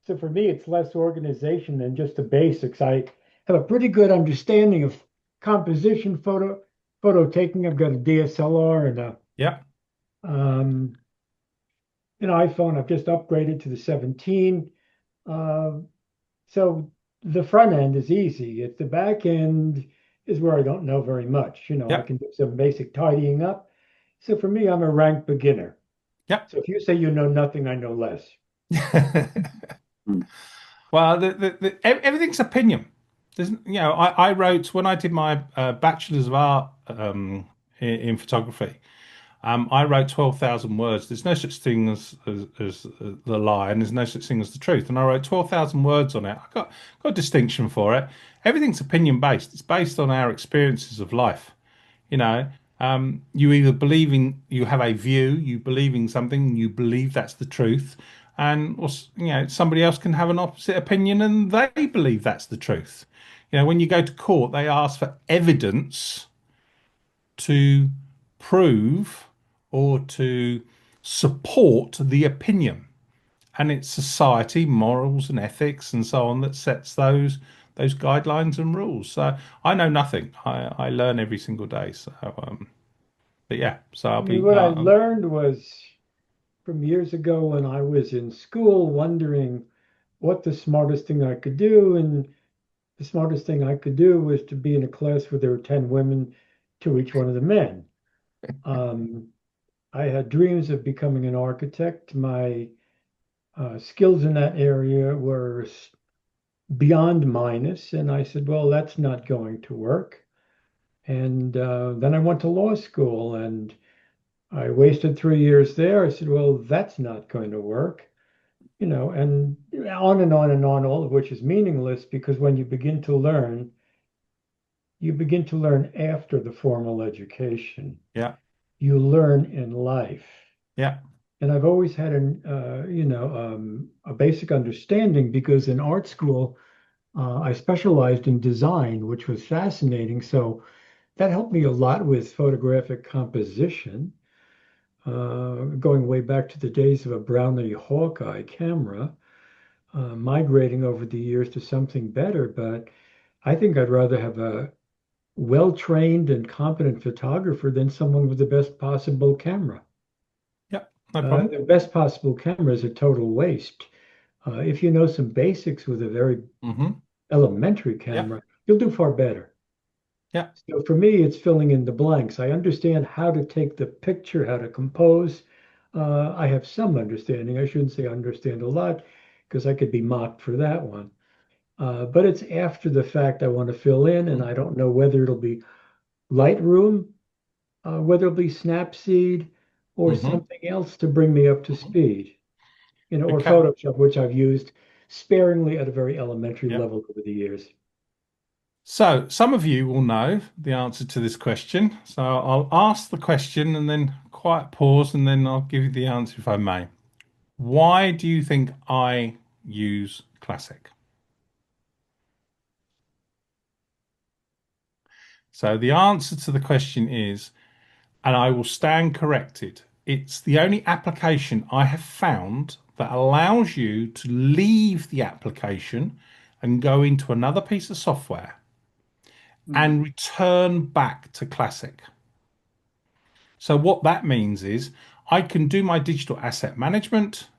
M: So for me, it's less organization than just the basics. I have a pretty good understanding of composition, photo taking. I've got a DSLR and
A: Yeah.
M: an iPhone. I've just upgraded to the 17. So the front end is easy. It's the back end is where I don't know very much. I can do some basic tidying up. So for me, I'm a rank beginner.
A: Yeah.
M: So if you say you know nothing, I know less.
A: Well, everything's opinion. I wrote when I did my bachelor's of art in photography. I wrote 12,000 words. There's no such thing as the lie, and there's no such thing as the truth. And I wrote 12,000 words on it. I got a distinction for it. Everything's opinion based. It's based on our experiences of life. You know, you either you have a view, you believe in something, you believe that's the truth, and somebody else can have an opposite opinion and they believe that's the truth. When you go to court, they ask for evidence to prove or to support the opinion. And it's society, morals and ethics and so on that sets those guidelines and rules. So I know nothing. I learn every single day. So, but yeah, so I'll be.
M: What I learned was from years ago when I was in school, wondering what the smartest thing I could do, and the smartest thing I could do was to be in a class where there were 10 women to each one of the men. I had dreams of becoming an architect. My skills in that area were beyond minus, and I said, well, that's not going to work. And then I went to law school, and I wasted 3 years there. I said, well, that's not going to work. And on and on and on, all of which is meaningless, because when you begin to learn after the formal education.
A: Yeah.
M: You learn in life.
A: Yeah.
M: And I've always had a basic understanding, because in art school, I specialized in design, which was fascinating. So that helped me a lot with photographic composition, going way back to the days of a Brownie Hawkeye camera, migrating over the years to something better. But I think I'd rather have a well-trained and competent photographer than someone with the best possible camera.
A: Yeah, no problem.
M: The best possible camera is a total waste. If you know some basics with a very elementary camera, you'll do far better.
A: Yeah.
M: So for me, it's filling in the blanks. I understand how to take the picture, how to compose. I have some understanding. I shouldn't say I understand a lot, because I could be mocked for that one. But it's after the fact I want to fill in, and I don't know whether it'll be Lightroom, whether it'll be Snapseed, or something else to bring me up to speed. Or Photoshop, which I've used sparingly at a very elementary level over the years.
A: So some of you will know the answer to this question. So I'll ask the question and then quiet pause, and then I'll give you the answer if I may. Why do you think I use Classic? So the answer to the question is, and I will stand corrected, it's the only application I have found that allows you to leave the application and go into another piece of software and return back to Classic. So what that means is I can do my digital asset management.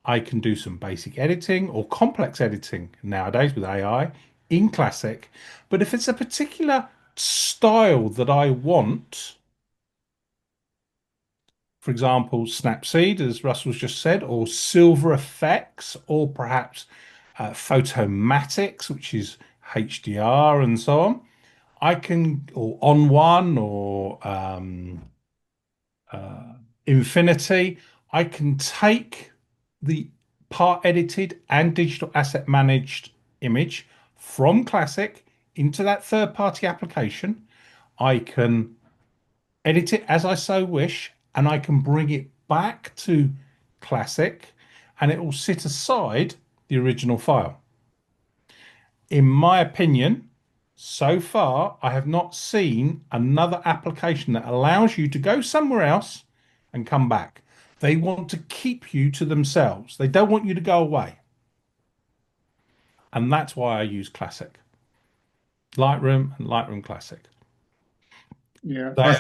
A: I can do some basic editing or complex editing nowadays with AI in Classic. But if it's a particular style that I want, for example, Snapseed, as Russell's just said, or Silver Effects, or perhaps Photomatics, which is HDR and so on, I can, or On One, or Infinity, I can take the part edited and digital asset managed image from Classic into that third party application. I can edit it as I so wish, and I can bring it back to Classic, and it will sit aside the original file. In my opinion, so far, I have not seen another application that allows you to go somewhere else and come back. They want to keep you to themselves. They don't want you to go away. And that's why I use Classic. Lightroom and Lightroom Classic.
N: Yeah, I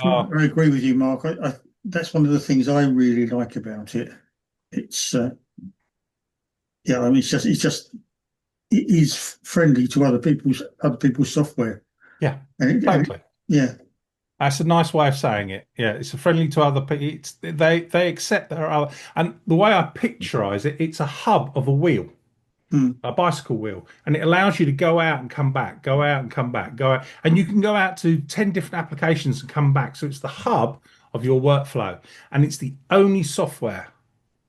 N: agree with you, Mark. That's one of the things I really like about it. It's it is friendly to other people's software.
A: Yeah, totally. That's a nice way of saying it. Yeah, it's a friendly to other people. They accept there are other, and the way I picturize it, it's a hub of a wheel, a bicycle wheel, and it allows you to go out and come back, go out and come back, go out, and you can go out to 10 different applications and come back. So it's the hub of your workflow. And it's the only software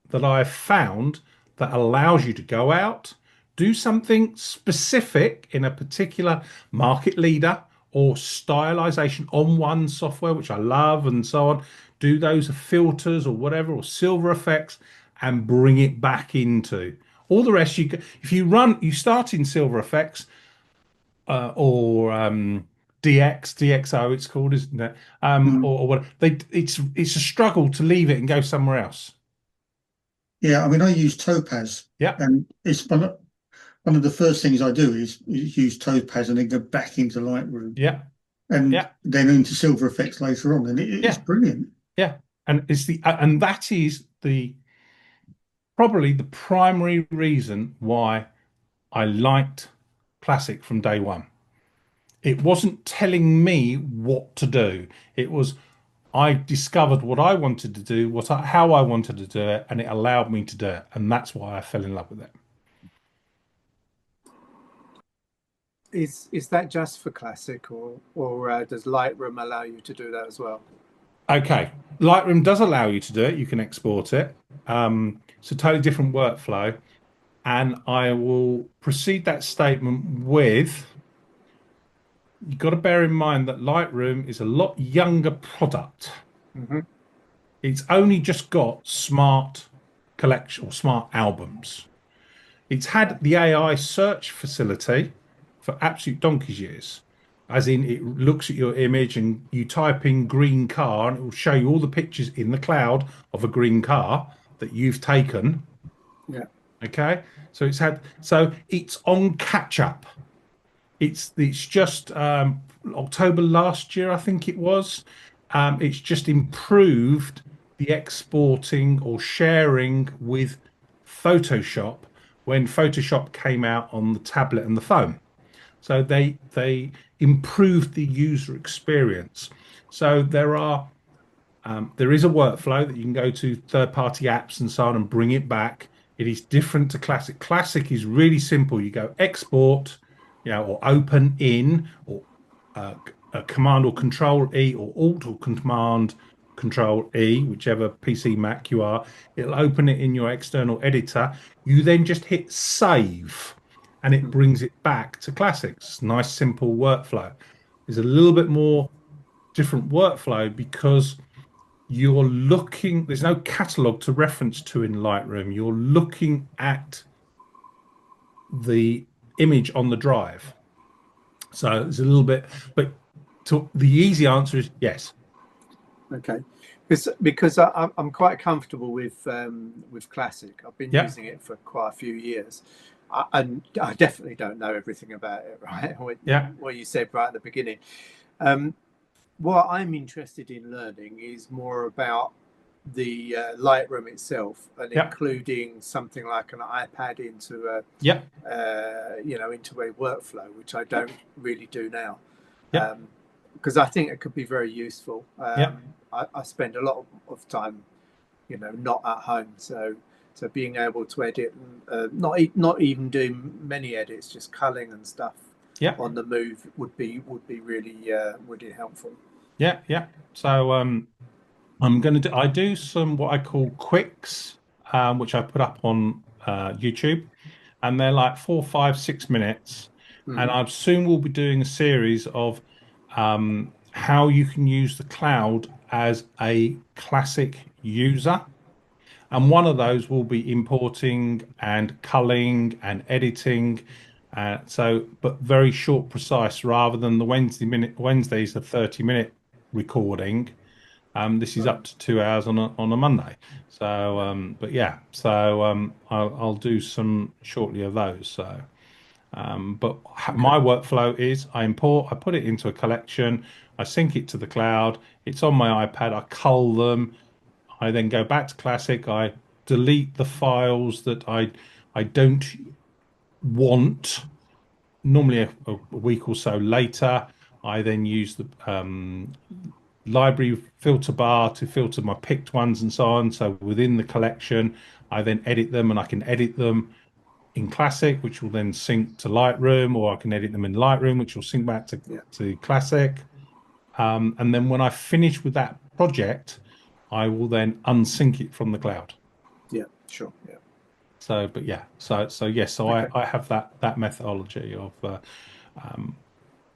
A: that I've found that allows you to go out, do something specific in a particular market leader or stylization on one software, which I love, and so on, do those filters or whatever, or silver effects, and bring it back into all the rest. You start in silver effects, or DXO, it's called, isn't it? Or what it's a struggle to leave it and go somewhere else.
N: Yeah, I mean, I use Topaz.
A: Yeah.
N: And it's one of the first things I do is use Topaz and then go back into Lightroom.
A: Yeah.
N: And then into Silver Effects later on. And it's brilliant.
A: Yeah. And that is probably the primary reason why I liked Classic from day one. It wasn't telling me what to do. It was, I discovered what I wanted to do, how I wanted to do it, and it allowed me to do it. And that's why I fell in love with it.
F: Is that just for Classic, or does Lightroom allow you to do that as well?
A: Okay, Lightroom does allow you to do it. You can export it. It's a totally different workflow. And I will precede that statement with, you've got to bear in mind that Lightroom is a lot younger product.
F: Mm-hmm.
A: It's only just got smart collection or smart albums. It's had the AI search facility for absolute donkey's years, as in it looks at your image and you type in green car and it will show you all the pictures in the cloud of a green car that you've taken.
F: Yeah.
A: Okay. So it's on catch up. It's just October last year, I think it was. It's just improved the exporting or sharing with Photoshop when Photoshop came out on the tablet and the phone. So they improved the user experience. So there is a workflow that you can go to third-party apps and so on and bring it back. It is different to Classic. Classic is really simple. You go export, or open in, or Command or Control E, or Alt or Command Control E, whichever PC Mac you are. It'll open it in your external editor. You then just hit save, and it brings it back to Classics. Nice, simple workflow. There's a little bit more different workflow because there's no catalog to reference to in Lightroom. You're looking at the image on the drive. So it's a little bit, but the easy answer is yes.
F: Okay, because I'm quite comfortable with Classic. I've been using it for quite a few years, and I definitely don't know everything about it. Right? What you said right at the beginning. What I'm interested in learning is more about the Lightroom itself, and including something like an iPad into a into a workflow, which I don't really do now. Because I think it could be very useful. I spend a lot of time, not at home, so being able to edit, not even doing many edits, just culling and stuff on the move would be really helpful.
A: So I do some what I call quicks, which I put up on YouTube, and they're like 4, 5, 6 minutes. And I soon will be doing a series of how you can use the cloud as a Classic user. And one of those will be importing and culling and editing. But very short, precise, rather than the Wednesday's a 30-minute recording. This is up to 2 hours on a Monday. So, I'll do some shortly of those. So, but my workflow is I import, I put it into a collection, I sync it to the cloud. It's on my iPad. I cull them. I then go back to Classic. I delete the files that I don't want. Normally a week or so later, I then use the library filter bar to filter my picked ones and so on. So within the collection, I then edit them, and I can edit them in Classic, which will then sync to Lightroom, or I can edit them in Lightroom, which will sync back to Classic. And then when I finish with that project, I will then unsync it from the cloud.
F: Yeah, sure. Yeah.
A: So, but yeah, so yes, so
F: Okay.
A: I have that methodology of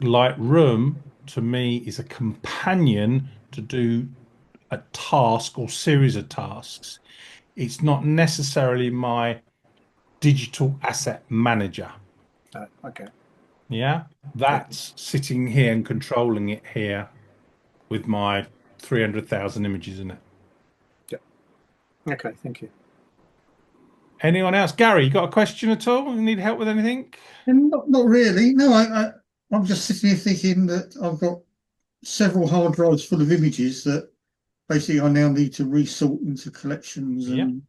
A: Lightroom to me is a companion to do a task or series of tasks. It's not necessarily my digital asset manager.
F: Okay.
A: Yeah, that's sitting here and controlling it here with my 300,000 images in it.
F: Yeah. Okay, thank you.
A: Anyone else? Gary, you got a question at all? You need help with anything?
N: Not really. No, I'm just sitting here thinking that I've got several hard drives full of images that basically I now need to resort into collections. And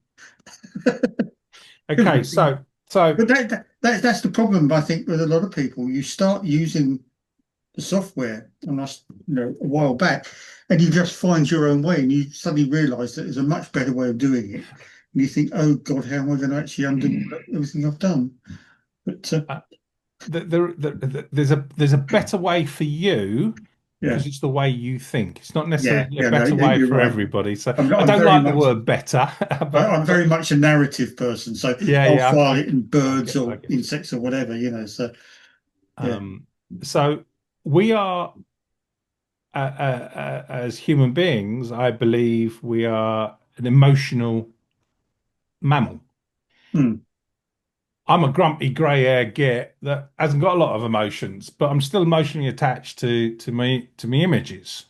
A: Okay, so
N: but that's the problem, I think, with a lot of people. You start using the software, and a while back, and you just find your own way, and you suddenly realise that there's a much better way of doing it, and you think, "Oh God, how am I going to actually undo everything I've done?" But
A: there's a better way for you because it's the way you think. It's not necessarily a better way for everybody. So I don't like the word better. But
N: I'm very much a narrative person, so I'll file it in birds or insects or whatever, So
A: so we are as human beings, I believe we are an emotional mammal. I'm a grumpy grey-haired git that hasn't got a lot of emotions, but I'm still emotionally attached to me images.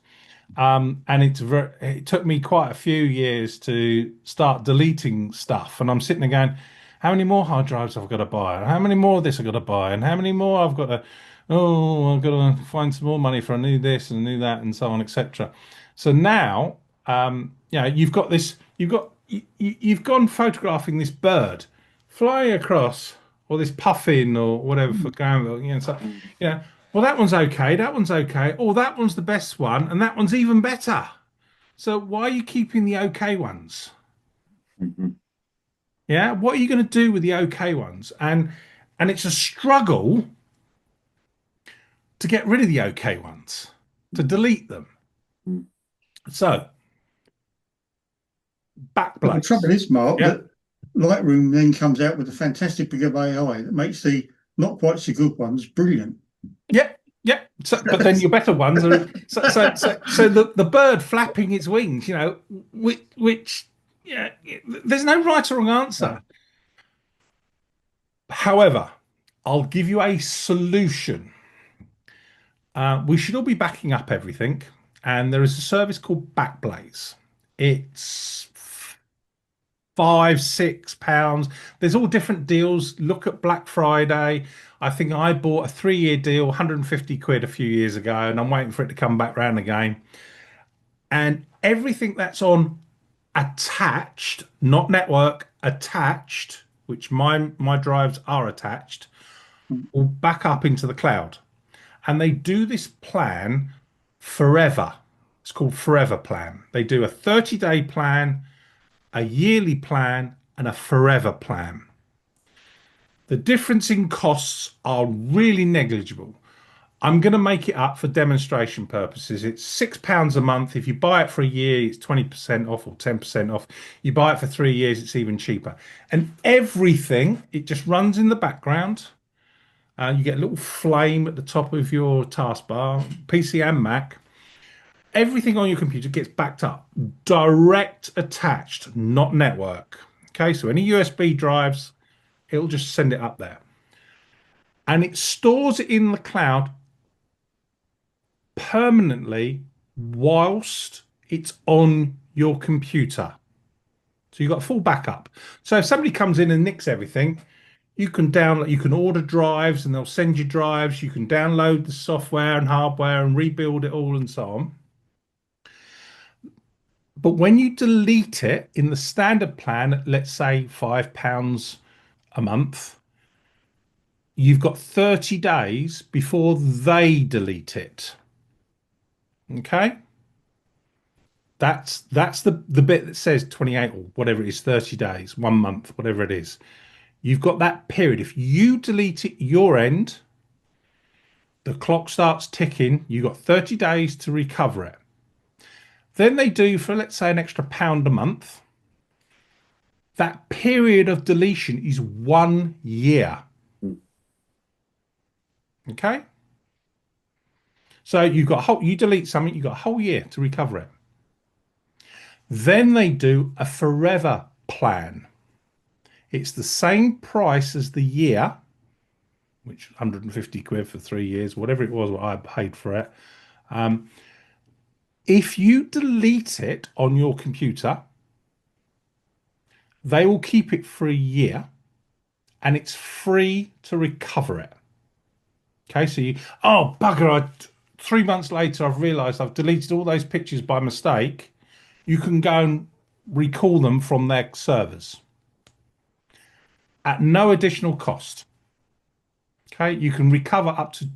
A: And it took me quite a few years to start deleting stuff. And I'm sitting there going, how many more hard drives have I got to buy? And how many more of this I've got to buy? And how many more I've got to, I've got to find some more money for a new this and new that and so on, etc. So now, you've got this, you've gone photographing this bird flying across, or this puffin or whatever for Granville, so, well, that one's okay. That one's okay. Oh, that one's the best one, and that one's even better. So why are you keeping the okay ones? Yeah, what are you going to do with the okay ones? And it's a struggle to get rid of the okay ones, to delete them. So backplace.
N: The trouble is, Mark, that Lightroom then comes out with a fantastic bit of AI that makes the not quite so good ones brilliant.
A: Yeah. So, but then your better ones are so the bird flapping its wings, which there's no right or wrong answer. However, I'll give you a solution. We should all be backing up everything, and there is a service called Backblaze. It's £5-6. There's all different deals. Look at Black Friday. I think I bought a 3-year deal, 150 quid a few years ago, and I'm waiting for it to come back round again. And everything that's on attached, not network, attached, which my drives are attached, will back up into the cloud. And they do this plan forever. It's called Forever Plan. They do a 30-day plan, a yearly plan, and a forever plan. The difference in costs are really negligible. I'm going to make it up for demonstration purposes. It's £6 a month. If you buy it for a year, it's 20% off or 10% off. You buy it for 3 years, it's even cheaper. And everything, it just runs in the background. You get a little flame at the top of your taskbar, PC and Mac. Everything on your computer gets backed up, direct attached, not network. Okay, so any USB drives, it'll just send it up there. And it stores it in the cloud permanently whilst it's on your computer. So you've got full backup. So if somebody comes in and nicks everything, you can download, you can order drives and they'll send you drives. You can download the software and hardware and rebuild it all and so on. But when you delete it in the standard plan, let's say £5 a month, you've got 30 days before they delete it. Okay? That's the bit that says 28 or whatever it is, 30 days, 1 month, whatever it is. You've got that period. If you delete it your end, the clock starts ticking. You've got 30 days to recover it. Then they do, for let's say an extra £1 a month, that period of deletion is 1 year. Okay. So you delete something, you've got a whole year to recover it. Then they do a forever plan. It's the same price as the year, which 150 quid for 3 years, whatever it was, what I paid for it. If you delete it on your computer, they will keep it for a year and it's free to recover it. Okay, so oh bugger, 3 months later, I've realized I've deleted all those pictures by mistake. You can go and recall them from their servers at no additional cost. Okay, you can recover up to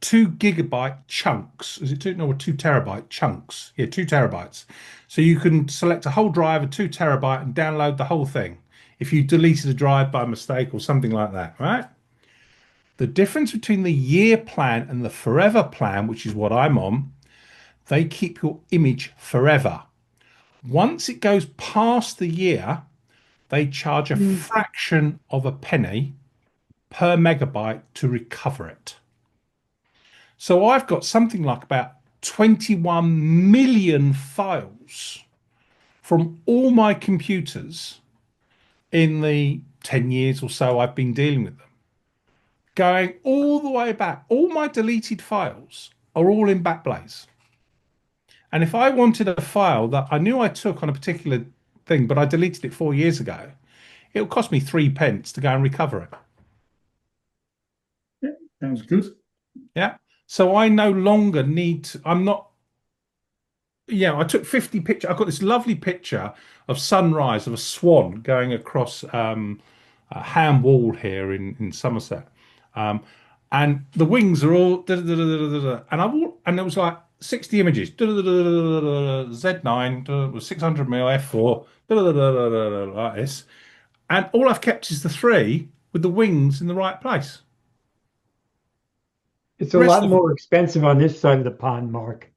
A: 2 gigabyte chunks. Is it 2? No, 2 terabyte chunks. Yeah, 2 terabytes. So you can select a whole drive of 2 terabyte and download the whole thing if you deleted a drive by mistake or something like that, right? The difference between the year plan and the forever plan, which is what I'm on, they keep your image forever. Once it goes past the year, they charge a fraction of a penny per megabyte to recover it. So I've got something like about 21 million files from all my computers in the 10 years or so I've been dealing with them, going all the way back. All my deleted files are all in Backblaze. And if I wanted a file that I knew I took on a particular thing, but I deleted it 4 years ago, it would cost me 3 pence to go and recover it.
N: Yeah, sounds good.
A: Yeah. So I no longer need to, I'm not, yeah, I took 50 pictures. I've got this lovely picture of sunrise of a swan going across a Ham Wall here in Somerset. And the wings are all, and there was like 60 images, Z9, with 600mm f4, like this. And all I've kept is the 3 with the wings in the right place.
M: It's a lot more expensive on this side of the pond, Mark.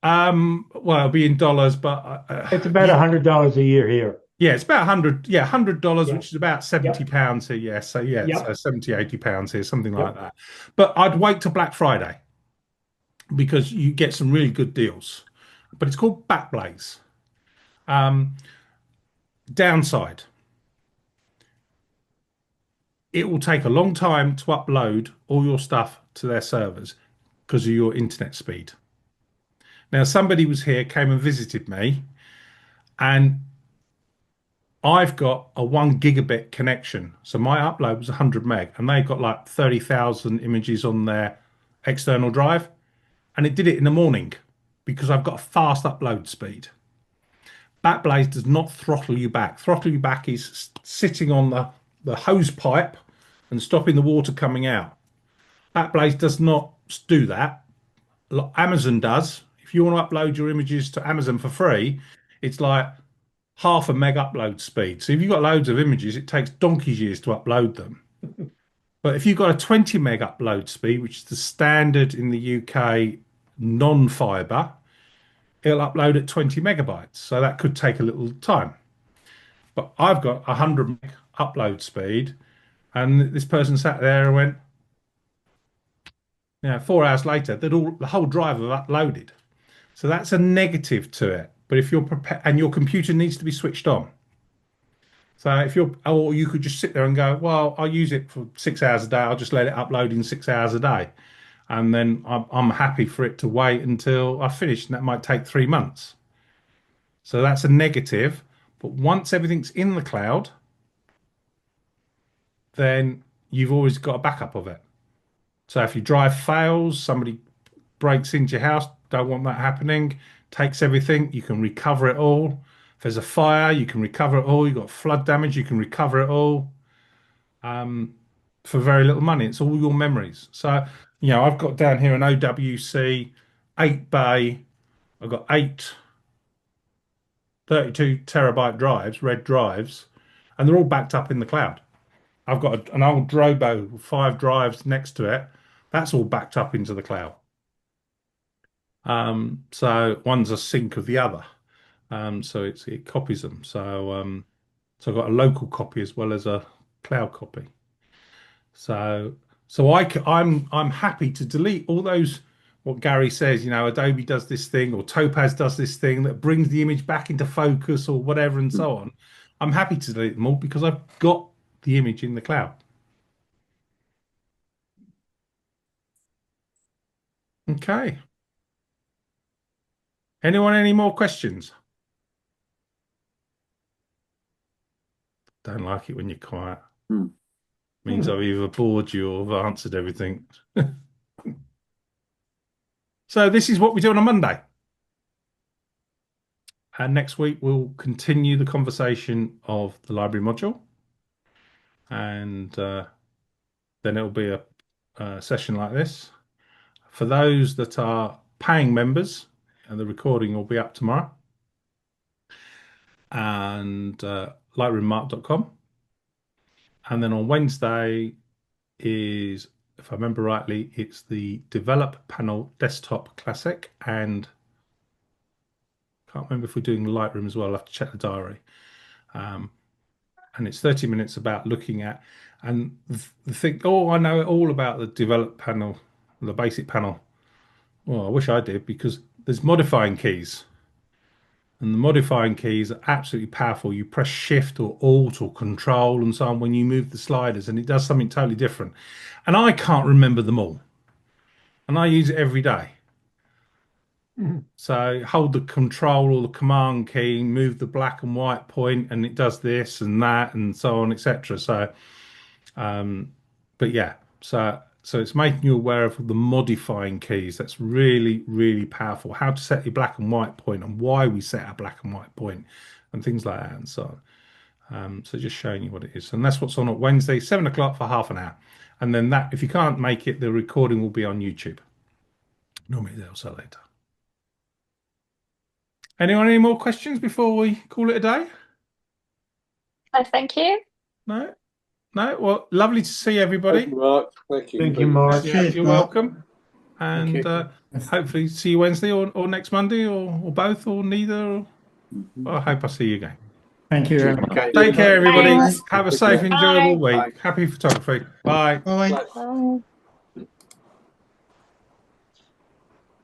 A: Well, it'll be in dollars, but
M: it's about $100 a year here.
A: Yeah, it's about 100. Yeah, $100, which is about 70 pounds here. Yeah, so yeah, so 70, 80 pounds here, something like that. But I'd wait till Black Friday because you get some really good deals. But it's called Backblaze. Downside: it will take a long time to upload all your stuff to their servers because of your internet speed. Now, somebody was here, came and visited me, and I've got a 1 gigabit connection. So my upload was 100 meg and they've got like 30,000 images on their external drive. And it did it in the morning because I've got a fast upload speed. Backblaze does not throttle you back. Throttle you back is sitting on the hose pipe and stopping the water coming out. Backblaze does not do that. Amazon does. If you want to upload your images to Amazon for free, it's like half a meg upload speed. So if you've got loads of images, it takes donkey's years to upload them. But if you've got a 20 meg upload speed, which is the standard in the UK non-fiber, it'll upload at 20 megabytes. So that could take a little time. But I've got 100 meg upload speed, and this person sat there and went, 4 hours later, the whole drive have uploaded. So that's a negative to it. But if you're prepared, and your computer needs to be switched on. So if you're, or you could just sit there and go, well, I'll use it for 6 hours a day. I'll just let it upload in 6 hours a day. And then I'm happy for it to wait until I finish. And that might take 3 months. So that's a negative. But once everything's in the cloud, then you've always got a backup of it. So if your drive fails, somebody breaks into your house, don't want that happening, takes everything, you can recover it all. If there's a fire, you can recover it all. You've got flood damage, you can recover it all for very little money. It's all your memories. So, I've got down here an OWC 8 bay. I've got 8 32 terabyte drives, red drives, and they're all backed up in the cloud. I've got an old Drobo with 5 drives next to it. That's all backed up into the cloud. So one's a sync of the other. So it copies them. So so I've got a local copy as well as a cloud copy. So I'm happy to delete all those, what Gary says, you know, Adobe does this thing or Topaz does this thing that brings the image back into focus or whatever and so on. I'm happy to delete them all because I've got the image in the cloud. Okay. Anyone, any more questions? Don't like it when you're quiet. Means I've either bored you or I've answered everything. So this is what we do on a Monday. And next week we'll continue the conversation of the library module. And then it'll be a session like this. For those that are paying members, and the recording will be up tomorrow. And lightroommark.com. And then on Wednesday is, if I remember rightly, it's the Develop Panel Desktop Classic, and can't remember if we're doing Lightroom as well. I'll have to check the diary. And it's 30 minutes about looking at and the thing. Oh, I know all about the Develop Panel, the basic panel. Well, I wish I did, because there's modifying keys. And the modifying keys are absolutely powerful. You press Shift or Alt or Control and so on when you move the sliders, and it does something totally different. And I can't remember them all. And I use it every day. So hold the Control or the Command key, move the black and white point, and it does this and that and so on, etc. So, but yeah, so it's making you aware of the modifying keys. That's really, really powerful. How to set your black and white point and why we set our black and white point and things like that and so on. So just showing you what it is. And that's what's on Wednesday, 7 o'clock for half an hour. And then that, if you can't make it, the recording will be on YouTube. Normally they'll say later. Anyone, any more questions before we call it a day?
E: Thank you.
A: No? No? Well, lovely to see everybody.
J: Thank you, Mark. Thank you.
M: Thank you, Mark.
A: Yeah, you're welcome. And
F: you.
A: hopefully see you Wednesday or next Monday or both or neither. Or, well, I hope I see you again.
L: Thank you.
F: Okay.
A: Take care, everybody.
E: Thanks.
A: Have a safe, enjoyable
E: Bye.
A: week. Happy photography. Bye.
N: Bye.
D: Bye.